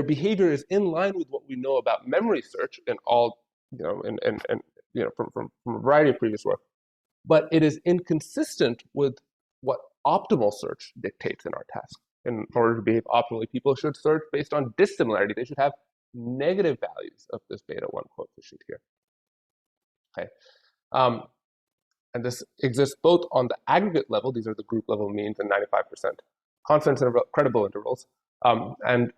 behavior is in line with what we know about memory search in all, from a variety of previous work, but it is inconsistent with what optimal search dictates in our task. In order to behave optimally, people should search based on dissimilarity. They should have negative values of this beta 1 coefficient here. Okay, and this exists both on the aggregate level. These are the group level means and 95% confidence interval, credible intervals, and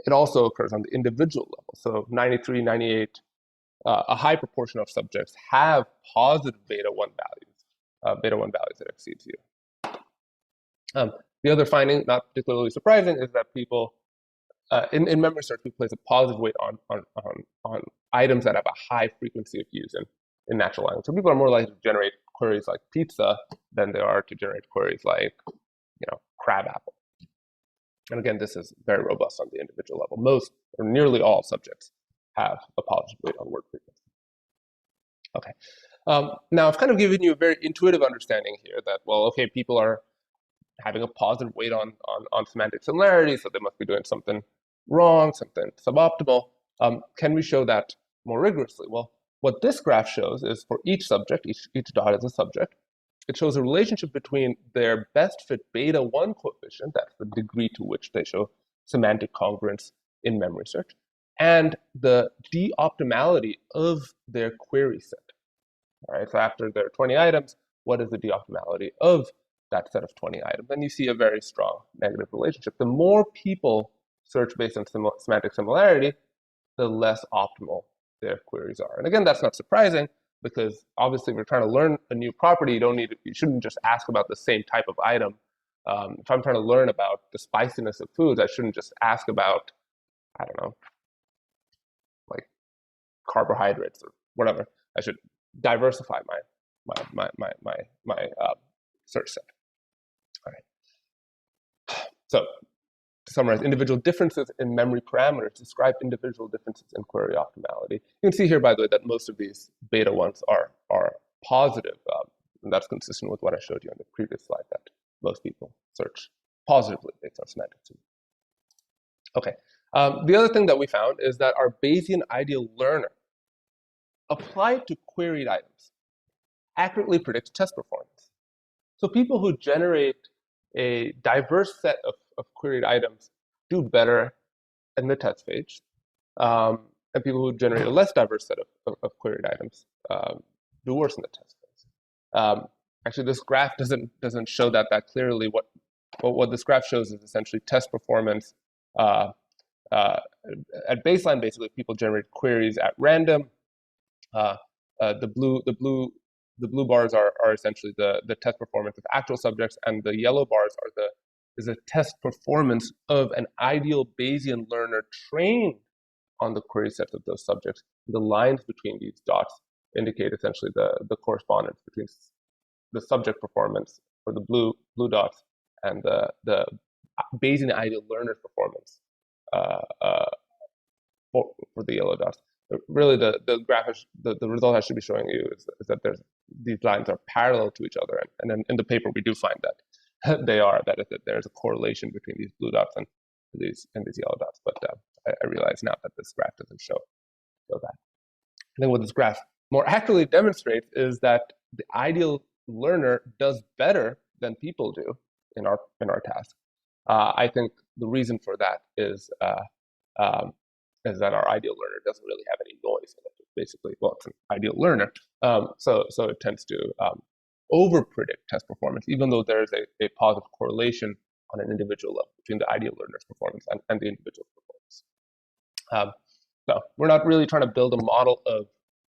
it also occurs on the individual level. So 93, 98, a high proportion of subjects have positive beta 1 values that exceed 0. The other finding, not particularly surprising, is that people in memory search, we place a positive weight on items that have a high frequency of use in natural language. So people are more likely to generate queries like pizza than they are to generate queries like, crab apple. And again, this is very robust on the individual level. Most or nearly all subjects have a positive weight on word frequency. Okay. Now I've kind of given you a very intuitive understanding here that, well, okay, people are having a positive weight on semantic similarity, so they must be doing something wrong, something suboptimal. Can we show that more rigorously? Well, what this graph shows is for each subject, each dot is a subject, it shows a relationship between their best fit beta 1 coefficient, that's the degree to which they show semantic congruence in memory search, and the de-optimality of their query set. All right, so after there are 20 items, what is the de-optimality of that set of 20 items? And you see a very strong negative relationship. The more people search based on semantic similarity, the less optimal their queries are. And again, that's not surprising, because obviously we're trying to learn a new property. You shouldn't just ask about the same type of item. If I'm trying to learn about the spiciness of foods, I shouldn't just ask about, I don't know, like carbohydrates or whatever. I should diversify my search set. All right. So to summarize, individual differences in memory parameters describe individual differences in query optimality. You can see here, by the way, that most of these beta 1s are positive, and that's consistent with what I showed you on the previous slide, that most people search positively based on semantics. Okay. The other thing that we found is that our Bayesian ideal learner applied to queried items accurately predicts test performance. So people who generate a diverse set of queried items do better in the test phase, and people who generate a less diverse set of queried items do worse in the test phase. Actually, this graph doesn't show that clearly. What this graph shows is essentially test performance at baseline. Basically, people generate queries at random. The blue bars are essentially the test performance of actual subjects, and the yellow bars is a test performance of an ideal Bayesian learner trained on the query sets of those subjects. The lines between these dots indicate essentially the correspondence between the subject performance for the blue dots and the Bayesian ideal learner performance for the yellow dots. But really, the graph, the result I should be showing you is that these lines are parallel to each other, and then in the paper we do find that that there's a correlation between these blue dots and these yellow dots. But I realize now that this graph doesn't show that. I think what this graph more accurately demonstrates is that the ideal learner does better than people do in our task. I think the reason for that is that our ideal learner doesn't really have any noise in it. Basically, well, it's an ideal learner, so it tends to over-predict test performance, even though there is a positive correlation on an individual level between the ideal learner's performance and the individual's performance. So we're not really trying to build a model of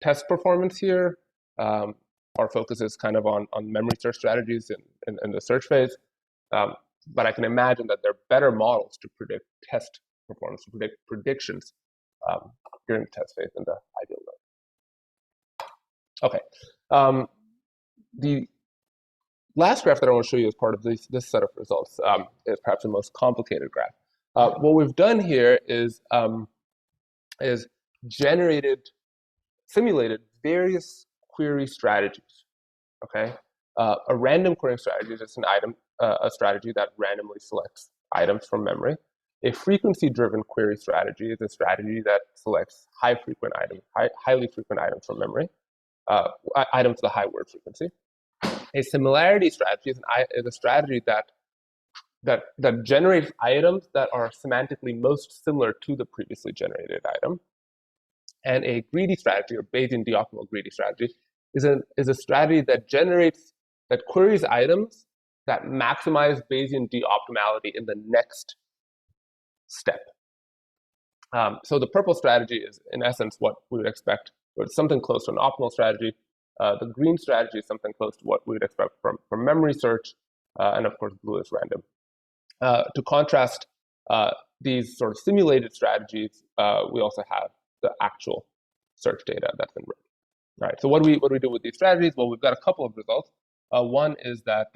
test performance here. Our focus is kind of on memory search strategies in the search phase. But I can imagine that there are better models to predict test performance to predict predictions during the test phase in the ideal learner. Okay. The last graph that I want to show you as part of this set of results is perhaps the most complicated graph. What we've done here is simulated various query strategies. Okay, a random querying strategy is just a strategy that randomly selects items from memory. A frequency-driven query strategy is a strategy that selects highly frequent items from memory, items with a high word frequency. A similarity strategy is a strategy that generates items that are semantically most similar to the previously generated item. And a greedy strategy, or Bayesian de-optimal greedy strategy, is a strategy that queries items that maximize Bayesian de-optimality in the next step. So the purple strategy is, in essence, what we would expect, or something close to an optimal strategy. The green strategy is something close to what we would expect from memory search, and of course, blue is random. To contrast these sort of simulated strategies, we also have the actual search data that's been written. All right. So what do we do with these strategies? Well, we've got a couple of results. One is that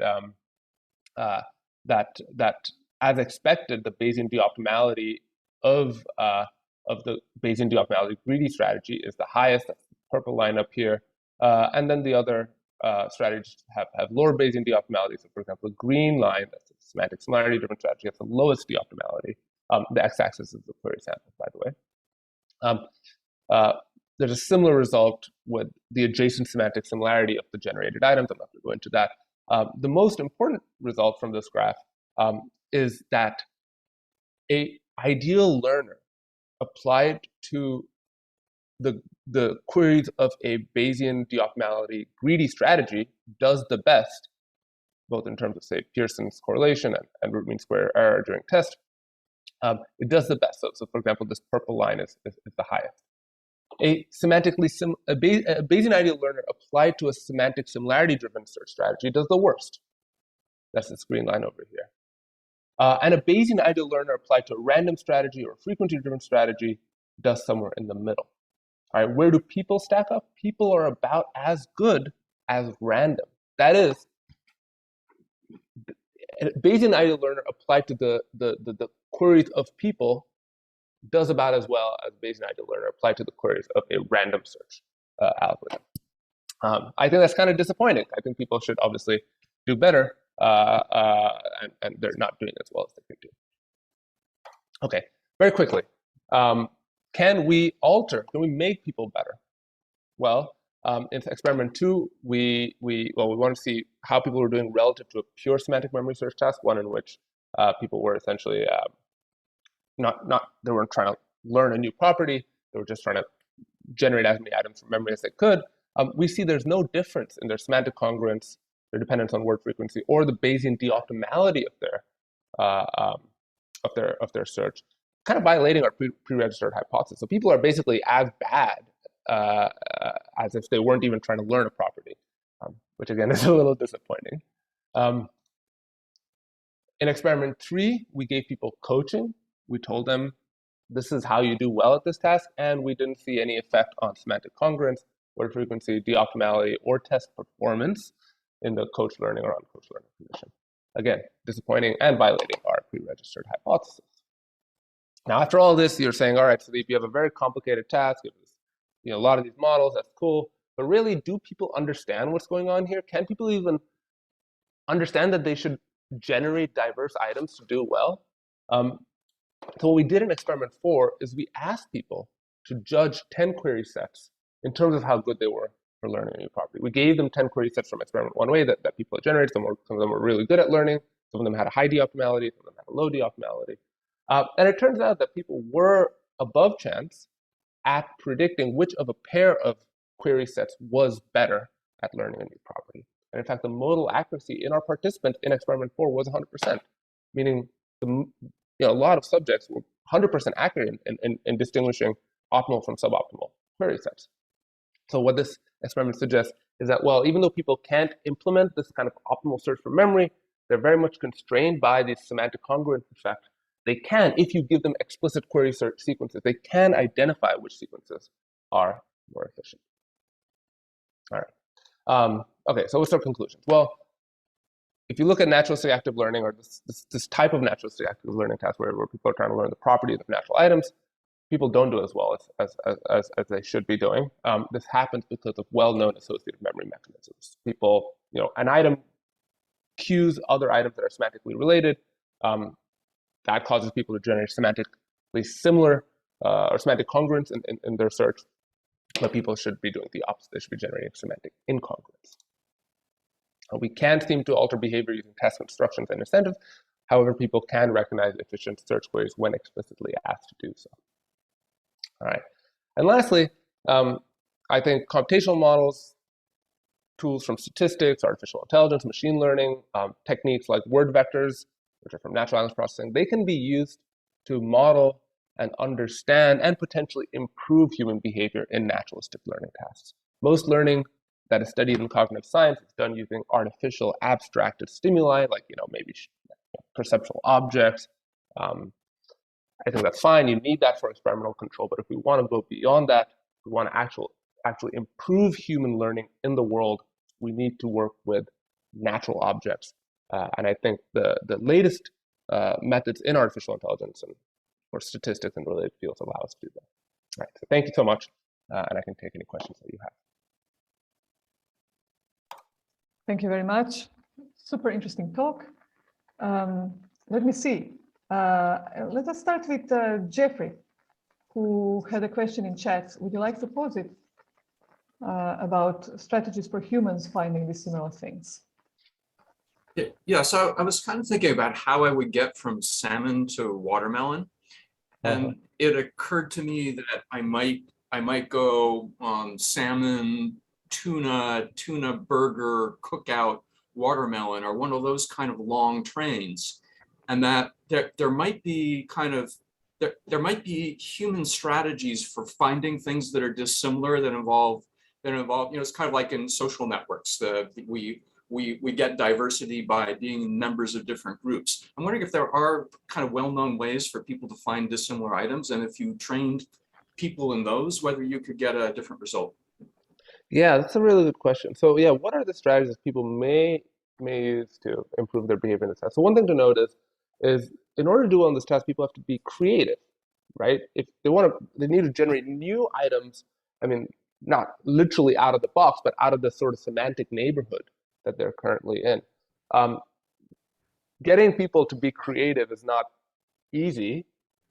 as expected, the Bayesian de-optimality of the Bayesian de-optimality greedy strategy is the highest. That's the purple line up here. And then the other strategies have lower Bayesian de-optimality. So, for example, the green line, that's a semantic similarity driven strategy, has the lowest de-optimality. The x-axis is the query sample, by the way. There's a similar result with the adjacent semantic similarity of the generated items. I'm not going to go into that. The most important result from this graph is that an ideal learner applied to the queries of a Bayesian de-optimality greedy strategy does the best, both in terms of, say, Pearson's correlation and root mean square error during test. It does the best. So for example, this purple line is the highest. A Bayesian ideal learner applied to a semantic similarity-driven search strategy does the worst. That's this green line over here. And a Bayesian ideal learner applied to a random strategy or a frequency-driven strategy does somewhere in the middle. All right, where do people stack up? People are about as good as random. That is, a Bayesian ideal learner applied to the queries of people does about as well as Bayesian ideal learner applied to the queries of a random search algorithm. I think that's kind of disappointing. I think people should obviously do better, and they're not doing as well as they could do. Okay, very quickly. Can we make people better? Well, in experiment 2, we want to see how people were doing relative to a pure semantic memory search task, one in which people were essentially they weren't trying to learn a new property, they were just trying to generate as many items from memory as they could. We see there's no difference in their semantic congruence, their dependence on word frequency, or the Bayesian de-optimality of their search, kind of violating our pre-registered hypothesis. So people are basically as bad as if they weren't even trying to learn a property, which again is a little disappointing. In experiment 3, we gave people coaching. We told them this is how you do well at this task, and we didn't see any effect on semantic congruence, word frequency, de-optimality, or test performance in the coach learning or uncoach learning condition. Again, disappointing and violating our pre-registered hypothesis. Now, after all this, you're saying, all right, Sudeep, you have a very complicated task. You have a lot of these models, that's cool. But really, do people understand what's going on here? Can people even understand that they should generate diverse items to do well? So what we did in experiment 4 is we asked people to judge 10 query sets in terms of how good they were for learning a new property. We gave them 10 query sets from experiment 1A that people had generated. Some of them were really good at learning. Some of them had a high de-optimality. Some of them had a low de-optimality. And it turns out that people were above chance at predicting which of a pair of query sets was better at learning a new property. And in fact, the modal accuracy in our participants in experiment 4 was 100%, meaning a lot of subjects were 100% accurate in distinguishing optimal from suboptimal query sets. So what this experiment suggests is that, well, even though people can't implement this kind of optimal search for memory, they're very much constrained by the semantic congruence effect they can, if you give them explicit query search sequences, they can identify which sequences are more efficient. All right. Okay, so what's our conclusions? Well, if you look at naturalistic active learning, or this type of naturalistic active learning task where people are trying to learn the properties of natural items, people don't do as well as they should be doing. This happens because of well-known associative memory mechanisms. People, an item cues other items that are semantically related. That causes people to generate semantically similar or semantic congruence in their search. But people should be doing the opposite. They should be generating semantic incongruence. We can't seem to alter behavior using test constructions and incentives. However, people can recognize efficient search queries when explicitly asked to do so. All right. And lastly, I think computational models, tools from statistics, artificial intelligence, machine learning, techniques like word vectors, which are from natural language processing, they can be used to model and understand and potentially improve human behavior in naturalistic learning tasks. Most learning that is studied in cognitive science is done using artificial abstracted stimuli, like maybe perceptual objects. I think that's fine. You need that for experimental control. But if we want to go beyond that, if we want to actually improve human learning in the world, we need to work with natural objects. And I think the latest methods in artificial intelligence or statistics and related fields allow us to do that. All right. So thank you so much. And I can take any questions that you have. Thank you very much. Super interesting talk. Let me see. Let us start with Jeffrey, who had a question in chat. Would you like to pose it about strategies for humans finding these similar things? Yeah, so I was kind of thinking about how I would get from salmon to watermelon. And it occurred to me that I might go salmon, tuna burger, cookout, watermelon, or one of those kind of long trains. And that there might be there might be human strategies for finding things that are dissimilar that involve it's kind of like in social networks. We get diversity by being in members of different groups. I'm wondering if there are kind of well-known ways for people to find dissimilar items, and if you trained people in those, whether you could get a different result. Yeah, that's a really good question. So yeah, what are the strategies people may use to improve their behavior in this test? So one thing to note is in order to do well in this test, people have to be creative, right? If they need to generate new items. I mean, not literally out of the box, but out of the sort of semantic neighborhood that they're currently in. Getting people to be creative is not easy.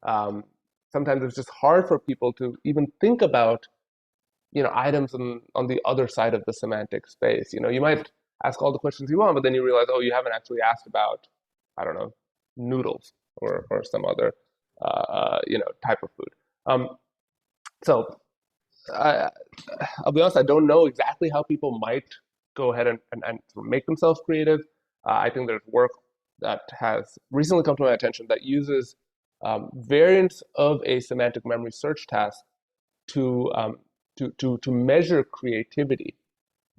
Sometimes it's just hard for people to even think about items on the other side of the semantic space. You might ask all the questions you want, but then you realize, oh, you haven't actually asked about, I don't know, noodles or some other type of food. So I'll be honest, I don't know exactly how people might go ahead and make themselves creative. I think there's work that has recently come to my attention that uses variants of a semantic memory search task to measure creativity.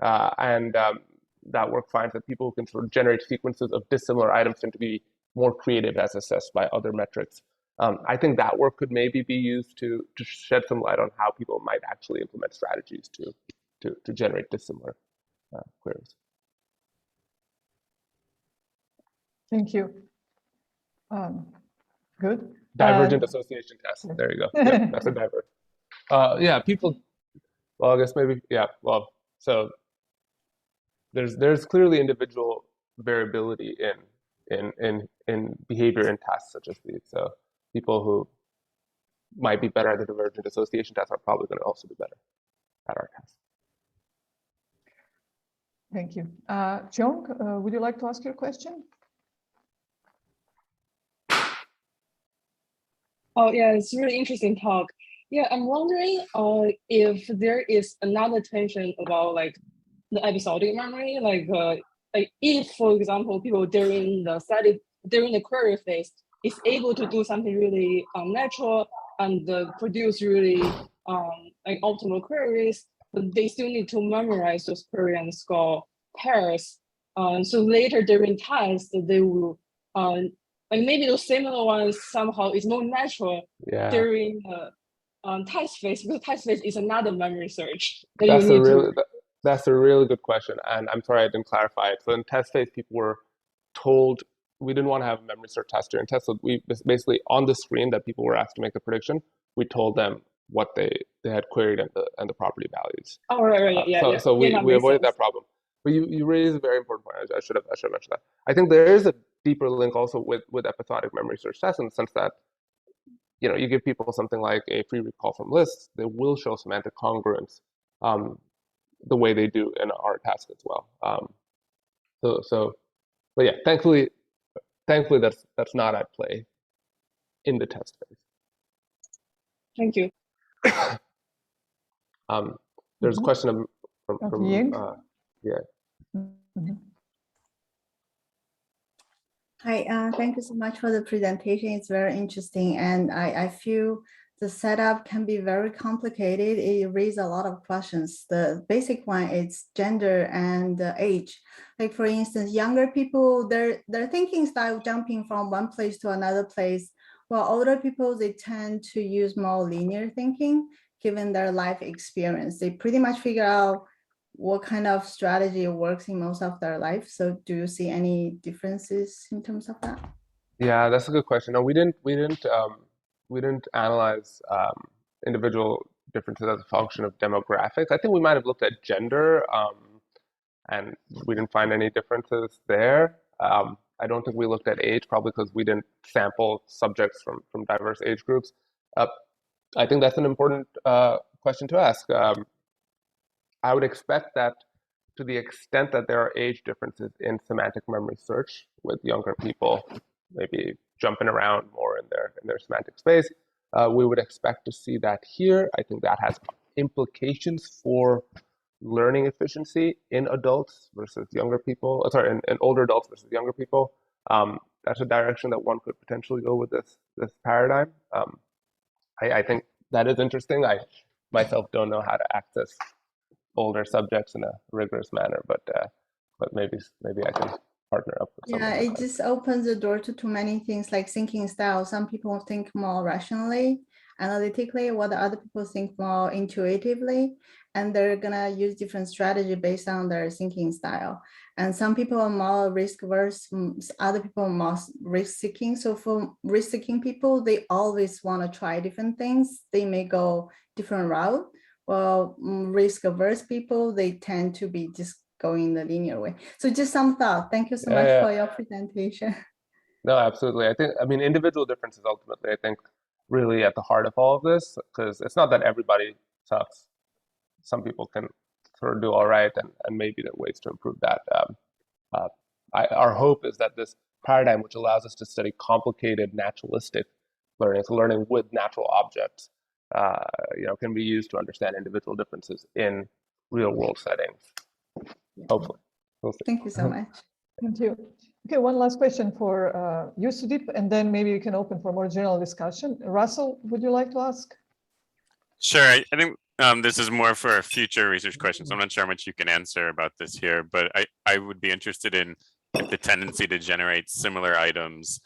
And that work finds that people who can sort of generate sequences of dissimilar items tend to be more creative as assessed by other metrics. I think that work could maybe be used to shed some light on how people might actually implement strategies to generate dissimilar queries. Thank you. Good. Divergent association test. There you go. Yep, that's a divergent. Yeah, people. Well, I guess maybe. Yeah. Well, so there's clearly individual variability in behavior in tasks such as these. So people who might be better at the divergent association test are probably going to also be better at our test. Thank you. Cheong, would you like to ask your question? Oh, yeah, it's really interesting talk. Yeah, I'm wondering if there is another tension about like the episodic memory, like if, for example, people during the query phase is able to do something really unnatural and produce really like optimal queries, but they still need to memorize those query and score pairs. So later during tests, they will like maybe those similar ones somehow is more natural Yeah, during test phase, because test phase is another memory search that you that's a need to. really that's a really good question, and I'm sorry I didn't clarify it. So in test phase, people were told we didn't want to have a memory search test during test. So we basically on the screen that people were asked to make the prediction, we told them what they had queried and the property values. Oh, right, yeah, So yeah. so Yeah, that we makes avoided sense. that problem. But you raised a very important point. I should have mentioned that. I think there is a deeper link also with episodic memory search tests in the sense that you give people something like a free recall from lists, they will show semantic congruence the way they do in our task as well. But yeah, thankfully that's not at play in the test phase. Thank you. There's a question from Ying. yeah. Mhm. Hi, thank you so much for the presentation. It's very interesting. And I feel the setup can be very complicated. It raises a lot of questions. The basic one is gender and age. Like for instance, younger people, their thinking style jumping from one place to another place, while older people, they tend to use more linear thinking, given their life experience. They pretty much figure out what kind of strategy works in most of their life. So do you see any differences in terms of that? Yeah, that's a good question. No, we didn't analyze individual differences as a function of demographics. I think we might have looked at gender, and we didn't find any differences there. I don't think we looked at age, probably because we didn't sample subjects from diverse age groups. I think that's an important question to ask. I would expect that to the extent that there are age differences in semantic memory search with younger people, maybe jumping around more in their semantic space, we would expect to see that here. I think that has implications for learning efficiency in adults versus younger people. Sorry, in older adults versus younger people. That's a direction that one could potentially go with this paradigm. I think that is interesting. I myself don't know how to access older subjects in a rigorous manner, but maybe I can partner up with someone. Yeah, it just opens the door to too many things like thinking style. Some people think more rationally, analytically, while the other people think more intuitively, and they're gonna use different strategy based on their thinking style. And some people are more risk averse, other people are more risk seeking. So for risk seeking people, they always want to try different things. They may go different route. Well, risk averse people, they tend to be just going the linear way. So just some thought. Thank you so much for your presentation. No, absolutely. I mean, individual differences ultimately, I think, really at the heart of all of this, because it's not that everybody sucks. Some people can sort of do all right, and maybe there are ways to improve that. Our hope is that this paradigm, which allows us to study complicated naturalistic learning, so learning with natural objects, can be used to understand individual differences in real world settings. Hopefully. We'll see. Thank you so much. Thank you. Okay, one last question for you, Sudeep, and then maybe you can open for more general discussion. Russell, would you like to ask? Sure. I think this is more for future research questions. I'm not sure how much you can answer about this here, but I would be interested in if the tendency to generate similar items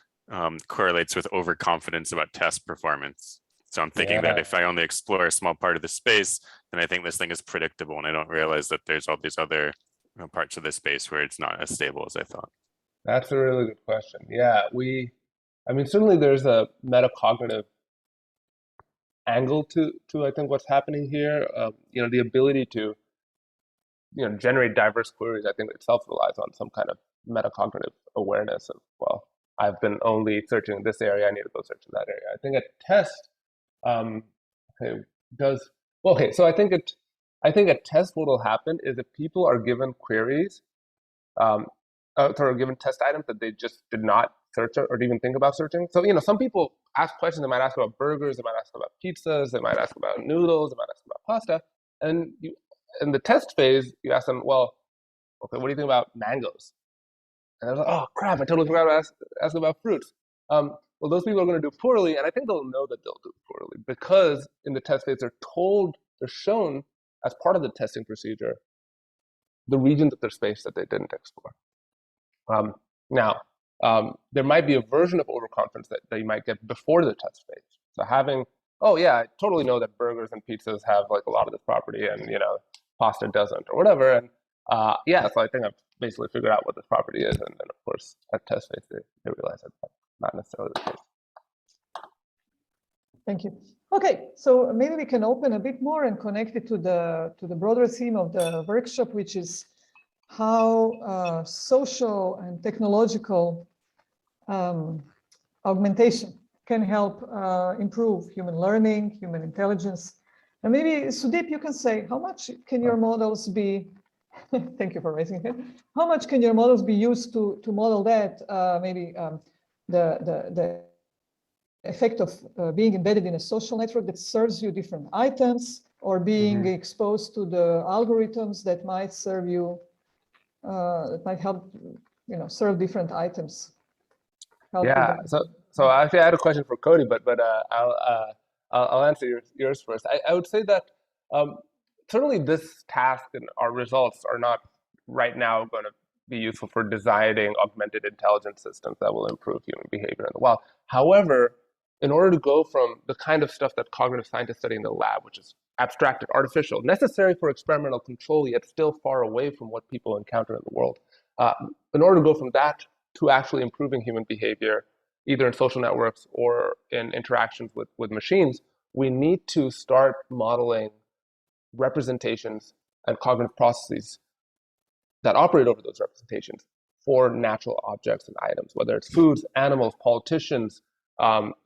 correlates with overconfidence about test performance. So I'm thinking that if I only explore a small part of the space, then I think this thing is predictable, and I don't realize that there's all these other parts of the space where it's not as stable as I thought. That's a really good question. Yeah, I mean, certainly there's a metacognitive angle to I think what's happening here. The ability to generate diverse queries, I think itself relies on some kind of metacognitive awareness of, well, I've been only searching in this area, I need to go search in that area. I think a test so I think a test what will happen is if people are given queries given test items that they just did not search or even think about searching. So some people ask questions. They might ask about burgers, they might ask about pizzas, they might ask about noodles, they might ask about pasta, and in the test phase you ask them, well, okay, what do you think about mangoes? And they're like, oh crap, I totally forgot to ask about fruits. Well, those people are going to do poorly, and I think they'll know that they'll do poorly because in the test phase they're shown as part of the testing procedure the regions of their space that they didn't explore. Now, there might be a version of overconfidence that you might get before the test phase. So having, oh yeah, I totally know that burgers and pizzas have like a lot of this property, and pasta doesn't, or whatever. And yeah, so I think I've basically figured out what this property is, and then of course at test phase they realize that's not necessarily the case. Thank you. Okay, so maybe we can open a bit more and connect it to the broader theme of the workshop, which is how social and technological augmentation can help improve human learning, human intelligence. And maybe, Sudeep, you can say, how much can your models be, thank you for raising it, how much can your models be used to model that, maybe the effect of being embedded in a social network that serves you different items, or being exposed to the algorithms that might serve you, that might help, serve different items. Yeah, so actually I had a question for Cody, but I'll answer yours first. I would say that certainly this task and our results are not right now going to be useful for designing augmented intelligence systems that will improve human behavior in the wild. However, in order to go from the kind of stuff that cognitive scientists study in the lab, which is abstracted, artificial, necessary for experimental control, yet still far away from what people encounter in the world, in order to go from that to actually improving human behavior, either in social networks or in interactions with machines, we need to start modeling representations and cognitive processes that operate over those representations for natural objects and items, whether it's foods, animals, politicians,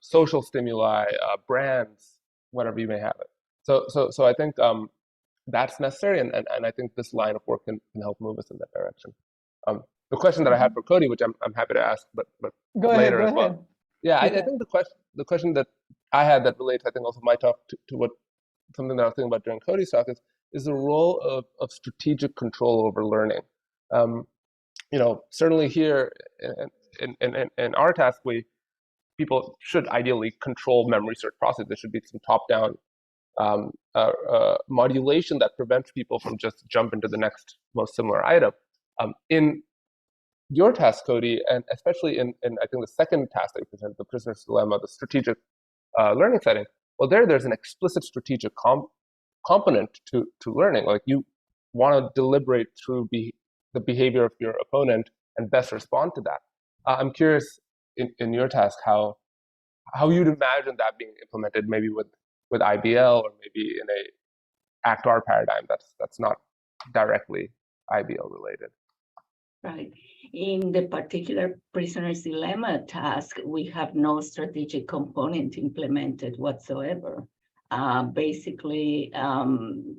social stimuli, brands, whatever you may have it. So I think that's necessary, and I think this line of work can help move us in that direction. The question that I had for Cody, which I'm happy to ask, but later as well. Yeah, I think the question that I had that relates, I think, also my talk to what something that I was thinking about during Cody's talk is the role of strategic control over learning. Certainly here in our task, people should ideally control memory search process. There should be some top-down modulation that prevents people from just jumping to the next most similar item. In your task, Cody, and especially in I think the second task that you presented, the prisoner's dilemma, the strategic learning setting, well, there's an explicit strategic component to learning. Like, you want to deliberate through the behavior of your opponent and best respond to that. I'm curious in your task how you'd imagine that being implemented, maybe with IBL, or maybe in a ACT-R paradigm that's not directly IBL related. Right. In the particular prisoner's dilemma task, we have no strategic component implemented whatsoever. Basically,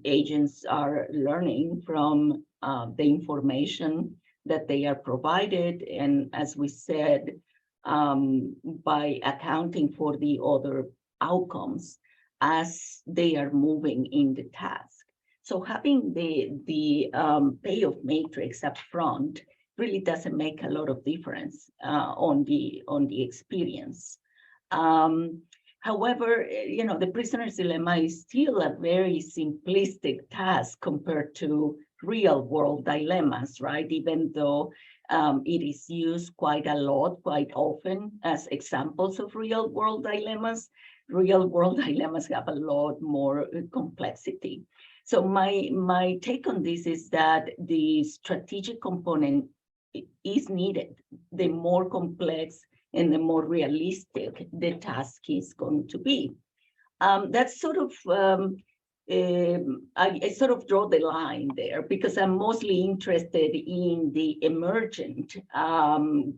agents are learning from the information that they are provided, and as we said, by accounting for the other outcomes as they are moving in the task. So having the payoff matrix up front really doesn't make a lot of difference on the experience. However, the prisoner's dilemma is still a very simplistic task compared to real world dilemmas, right? Even though it is used quite a lot, quite often as examples of real world dilemmas have a lot more complexity. So my take on this is that the strategic component is needed. The more complex and the more realistic the task is going to be. That's sort of, I sort of draw the line there, because I'm mostly interested in the emergent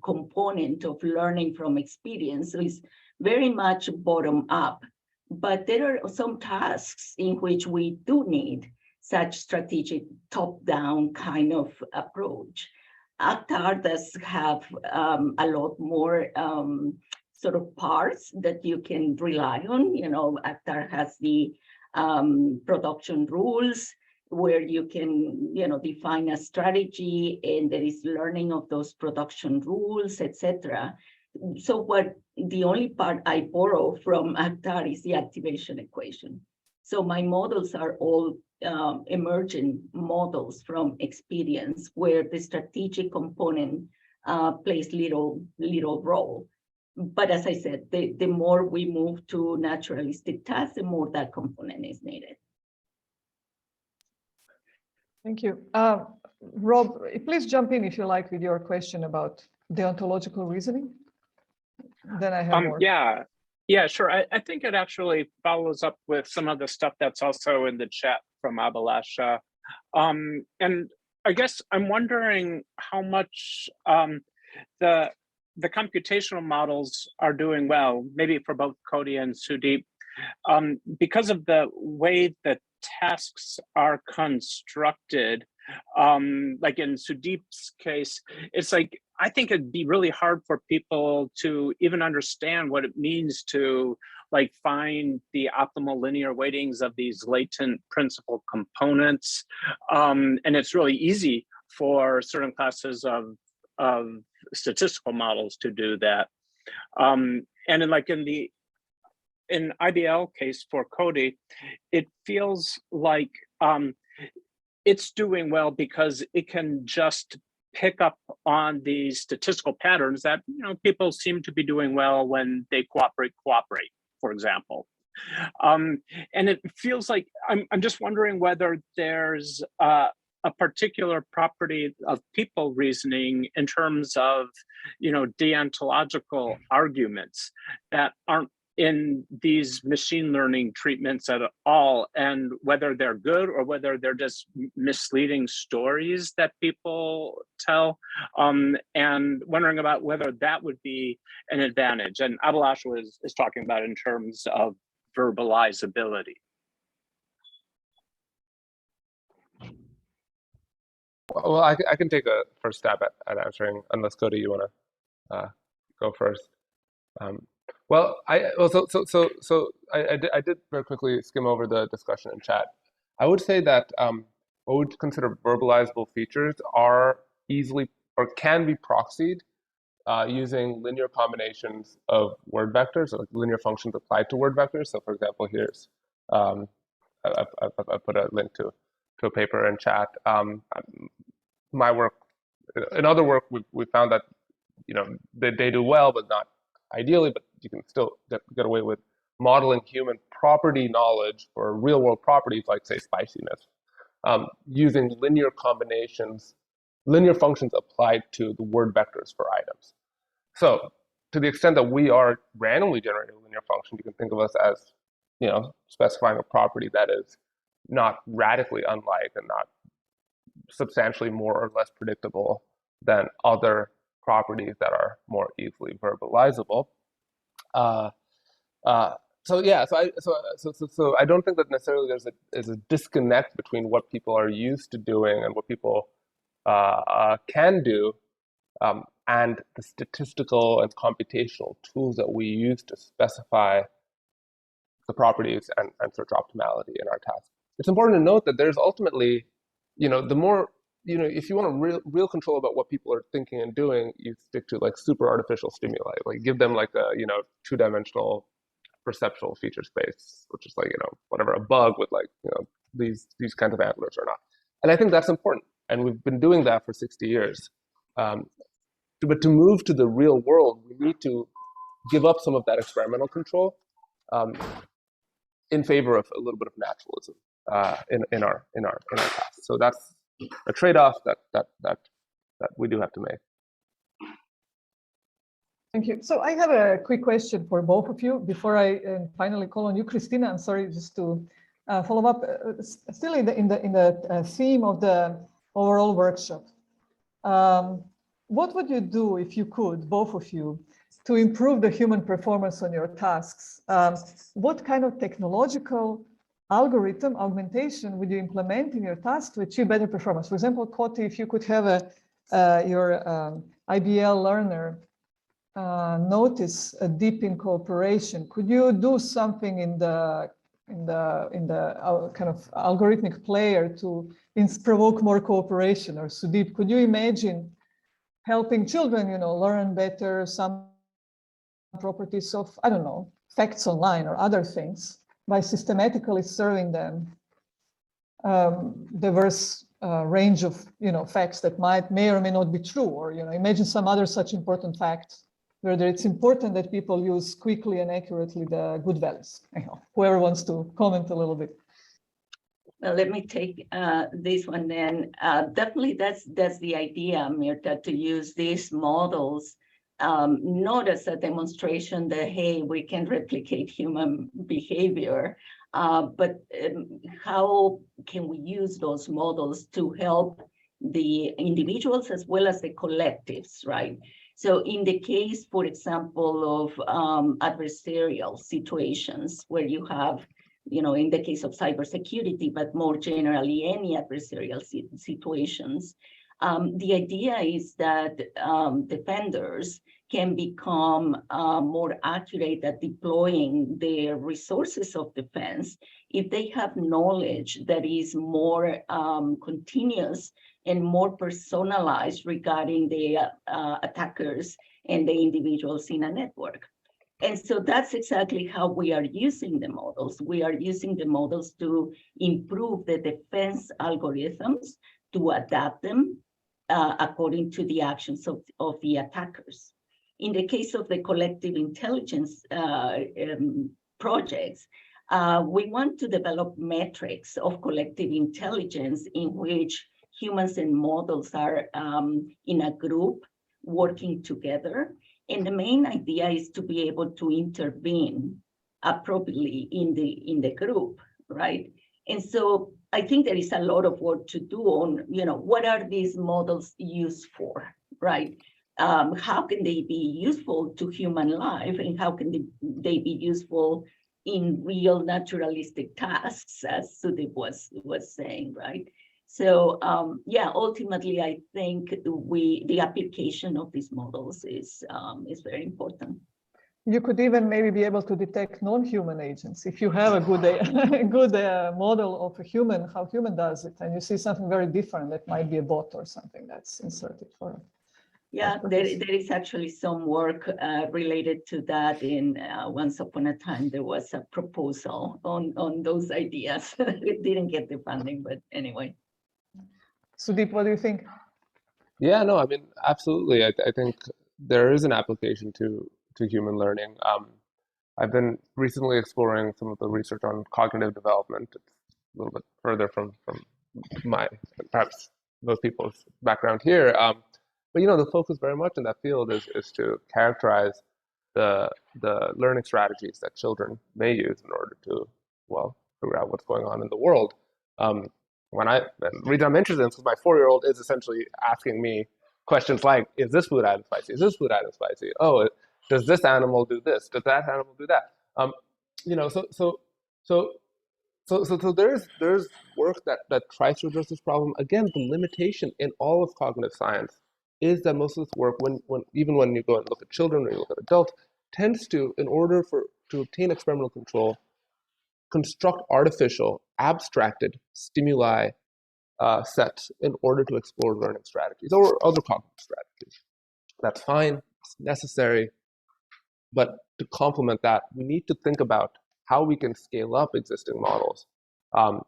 component of learning from experience. So it's very much bottom up. But there are some tasks in which we do need such strategic top-down kind of approach. ACT-R does have a lot more sort of parts that you can rely on. ACT-R has the production rules where you can, define a strategy, and there is learning of those production rules, etc. So the only part I borrow from ACT-R is the activation equation. So my models are all emergent models from experience, where the strategic component plays little role. But as I said, the more we move to naturalistic tasks, the more that component is needed. Thank you. Rob, please jump in if you like with your question about deontological reasoning. Then I have more. Yeah, sure. I think it actually follows up with some of the stuff that's also in the chat from Abhilasha. And I guess I'm wondering how much the computational models are doing well, maybe for both Cody and Sudeep, because of the way that tasks are constructed. Like in Sudeep's case, it's like, I think it'd be really hard for people to even understand what it means to like find the optimal linear weightings of these latent principal components. And it's really easy for certain classes of statistical models to do that. And in IBL case for Cody, it feels like it's doing well because it can just pick up on these statistical patterns that people seem to be doing well when they cooperate, for example. And it feels like I'm just wondering whether there's a particular property of people reasoning in terms of deontological arguments that aren't in these machine learning treatments at all, and whether they're good or whether they're just misleading stories that people tell, and wondering about whether that would be an advantage. And Abhilasha is talking about in terms of verbalizability. Well, I can take a first stab at answering, unless Cody, you want to go first. Well, I did very quickly skim over the discussion in chat. I would say that what we would consider verbalizable features are easily or can be proxied using linear combinations of word vectors, or like linear functions applied to word vectors. So, for example, here's I put a link to a paper in chat. My work, in other work, we found that they do well, but not ideally, but you can still get away with modeling human property knowledge for real world properties like, say, spiciness, using linear combinations, linear functions applied to the word vectors for items. So to the extent that we are randomly generating a linear function, you can think of us as specifying a property that is not radically unlike and not substantially more or less predictable than other properties that are more easily verbalizable. So I don't think that necessarily there's a disconnect between what people are used to doing and what people can do, and the statistical and computational tools that we use to specify the properties and search optimality in our tasks. It's important to note that there's ultimately, the more, if you want real control about what people are thinking and doing, you stick to like super artificial stimuli, like give them like a, two-dimensional perceptual feature space, which is like, whatever, a bug with like, these kinds of antlers or not. And I think that's important. And we've been doing that for 60 years. But to move to the real world, we need to give up some of that experimental control in favor of a little bit of naturalism in our tasks. So that's a trade-off that we do have to make. Thank you. So I have a quick question for both of you before I finally call on you, Christina. I'm sorry, just to follow up. Still in the theme of the overall workshop. What would you do if you could, both of you, to improve the human performance on your tasks? What kind of technological algorithm augmentation would you implement in your task to achieve better performance? For example, Koti, if you could have your IBL learner notice a dip in cooperation, could you do something in the kind of algorithmic player to provoke more cooperation? Or Sudeep, could you imagine helping children, learn better some properties of, I don't know, facts online or other things by systematically serving them diverse range of facts that may or may not be true, or imagine some other such important fact where it's important that people use quickly and accurately the good values. Whoever wants to comment a little bit. Well, let me take this one then. Definitely, that's the idea, Mirta, to use these models not as a demonstration that, hey, we can replicate human behavior, but how can we use those models to help the individuals as well as the collectives, right? So in the case, for example, of adversarial situations where you have, in the case of cybersecurity, but more generally, any adversarial situations, the idea is that defenders can become more accurate at deploying their resources of defense if they have knowledge that is more continuous and more personalized regarding the attackers and the individuals in a network. And so that's exactly how we are using the models. We are using the models to improve the defense algorithms, to adapt them according to the actions of the attackers. In the case of the collective intelligence projects, we want to develop metrics of collective intelligence in which humans and models are in a group working together. And the main idea is to be able to intervene appropriately in the group, right? And so I think there is a lot of work to do on, what are these models used for, right? How can they be useful to human life, and how can they be useful in real naturalistic tasks, as Sudeep was saying, right? So ultimately, I think the application of these models is very important. You could even maybe be able to detect non-human agents if you have a good model of a human, how human does it, and you see something very different that might be a bot or something that's inserted for. Yeah, there is actually some work related to that. In once upon a time, there was a proposal on those ideas. It didn't get the funding, but anyway. Sudeep, what do you think? Yeah, no, I mean, absolutely. I think there is an application to human learning. I've been recently exploring some of the research on cognitive development. It's a little bit further from my, perhaps most people's background here. But the focus very much in that field is to characterize the learning strategies that children may use in order to, figure out what's going on in the world. The reason I'm interested in this is my 4-year-old is essentially asking me questions like, is this food item spicy? Is this food item spicy? Oh, does this animal do this? Does that animal do that? So there's work that tries to address this problem. Again, the limitation in all of cognitive science is that most of this work, even when you go and look at children or you look at adults, tends to, in order to obtain experimental control, construct artificial, abstracted stimuli sets in order to explore learning strategies or other cognitive strategies. That's fine, it's necessary, but to complement that, we need to think about how we can scale up existing models to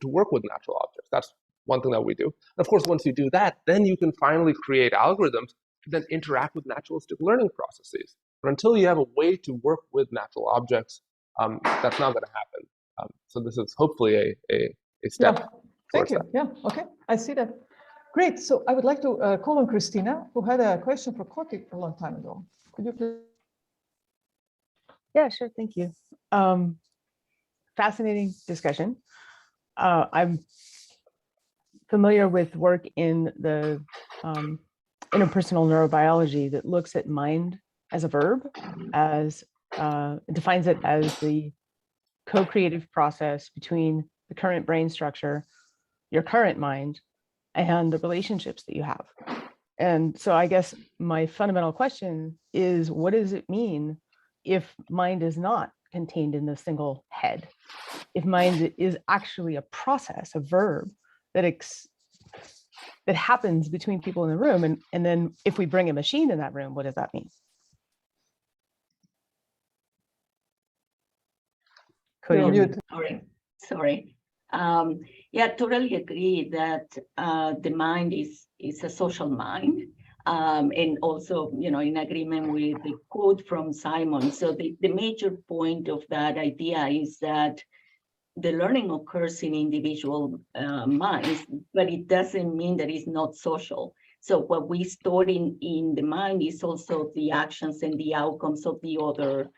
work with natural objects. That's one thing that we do. And of course, once you do that, then you can finally create algorithms to then interact with naturalistic learning processes. But until you have a way to work with natural objects, that's not going to happen. So this is hopefully a step. Yeah. Thank you. Yeah, okay, I see that. Great, so I would like to call on Christina, who had a question for Koti a long time ago. Could you please? Yeah, sure, thank you. Fascinating discussion. I'm familiar with work in the interpersonal neurobiology that looks at mind as a verb, defines it as the co-creative process between the current brain structure, your current mind, and the relationships that you have. And so I guess my fundamental question is, what does it mean if mind is not contained in the single head? If mind is actually a process, a verb that happens between people in the room, and then if we bring a machine in that room, what does that mean? Sorry. Yeah, totally agree that the mind is a social mind. And also, in agreement with the quote from Simon. So the major point of that idea is that the learning occurs in individual minds, but it doesn't mean that it's not social. So what we store in the mind is also the actions and the outcomes of the other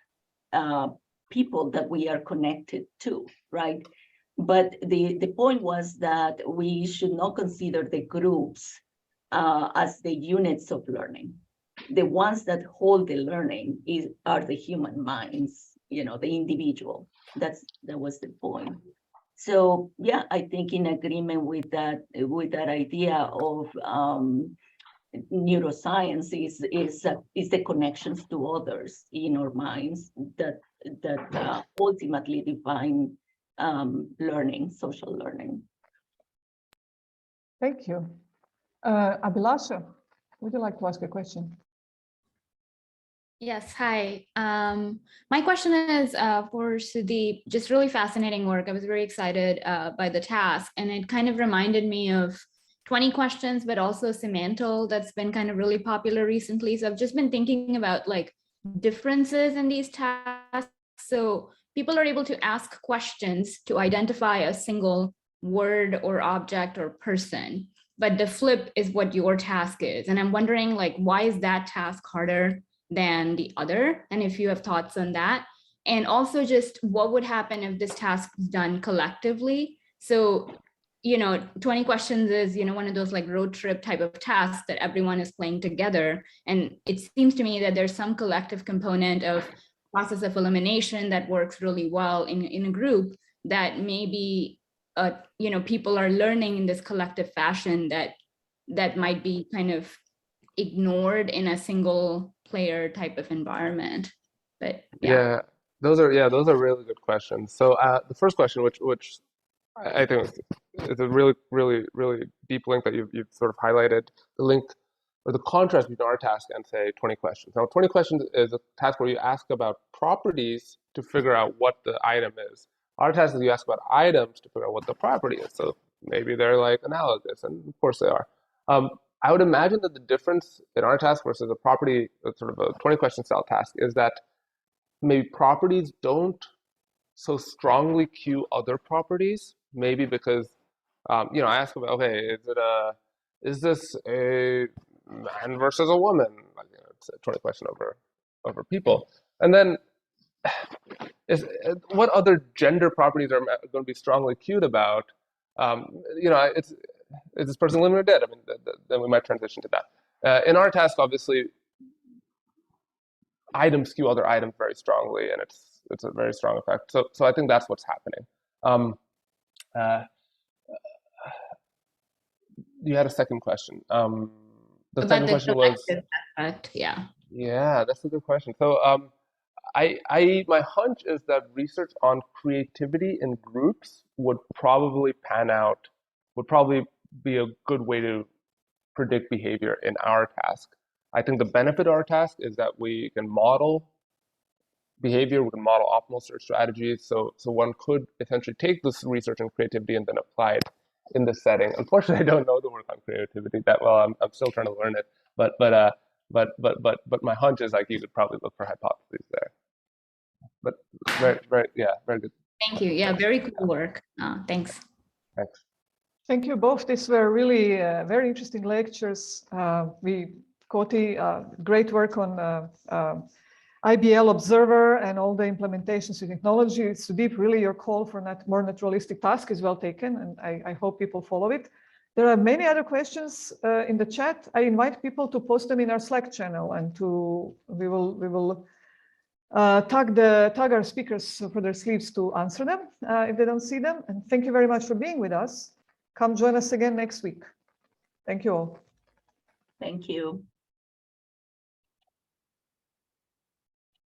people that we are connected to, right? But the point was that we should not consider the groups as the units of learning. The ones that hold the learning are the human minds, the individual. That was the point. So yeah, I think in agreement with that idea of neuroscience is the connections to others in our minds that ultimately define learning, social learning. Thank you. Abhilasha, would you like to ask a question? Yes, hi. My question is for Sudeep, just really fascinating work. I was very excited by the task, and it kind of reminded me of 20 questions, but also Semantle that's been kind of really popular recently. So I've just been thinking about like differences in these tasks. So people are able to ask questions to identify a single word or object or person, but the flip is what your task is. And I'm wondering, like, why is that task harder than the other? And if you have thoughts on that. And also just what would happen if this task is done collectively? So, 20 questions is, one of those like road trip type of tasks that everyone is playing together. And it seems to me that there's some collective component of process of elimination that works really well in a group that maybe, people are learning in this collective fashion that might be kind of ignored in a single player type of environment. But Yeah, those are really good questions. So the first question, which I think is a really, really, really deep link that you've sort of highlighted, the link or the contrast between our task and say 20 questions. Now 20 questions is a task where you ask about properties to figure out what the item is. Our task is you ask about items to figure out what the property is. So maybe they're like analogous, and of course they are. I would imagine that the difference in our task versus a property, sort of a 20 question style task, is that maybe properties don't so strongly cue other properties. Maybe because, I ask about, okay, is this a man versus a woman? Like, it's a 20 question over people. And then, what other gender properties are going to be strongly cued about? Is this person living or dead? I mean, then we might transition to that. In our task, obviously, items skew other items very strongly, and it's a very strong effect. So I think that's what's happening. You had a second question. The second question was, effect, yeah, that's a good question. So my hunch is that research on creativity in groups would probably pan out, would probably be a good way to predict behavior in our task. I think the benefit of our task is that we can model behavior, we can model optimal search strategies. So one could essentially take this research on creativity and then apply it in this setting. Unfortunately, I don't know the work on creativity that well. I'm still trying to learn it. But my hunch is like you could probably look for hypotheses there. But very good. Thank you. Yeah, very cool work. Thanks. Thanks. Thank you both. These were really very interesting lectures. Koti, great work on IBL Observer and all the implementations of technology. Sudeep, really your call for more naturalistic task is well taken, and I hope people follow it. There are many other questions in the chat. I invite people to post them in our Slack channel, and we will tag our speakers for their sleeves to answer them if they don't see them. And thank you very much for being with us. Come join us again next week. Thank you all. Thank you.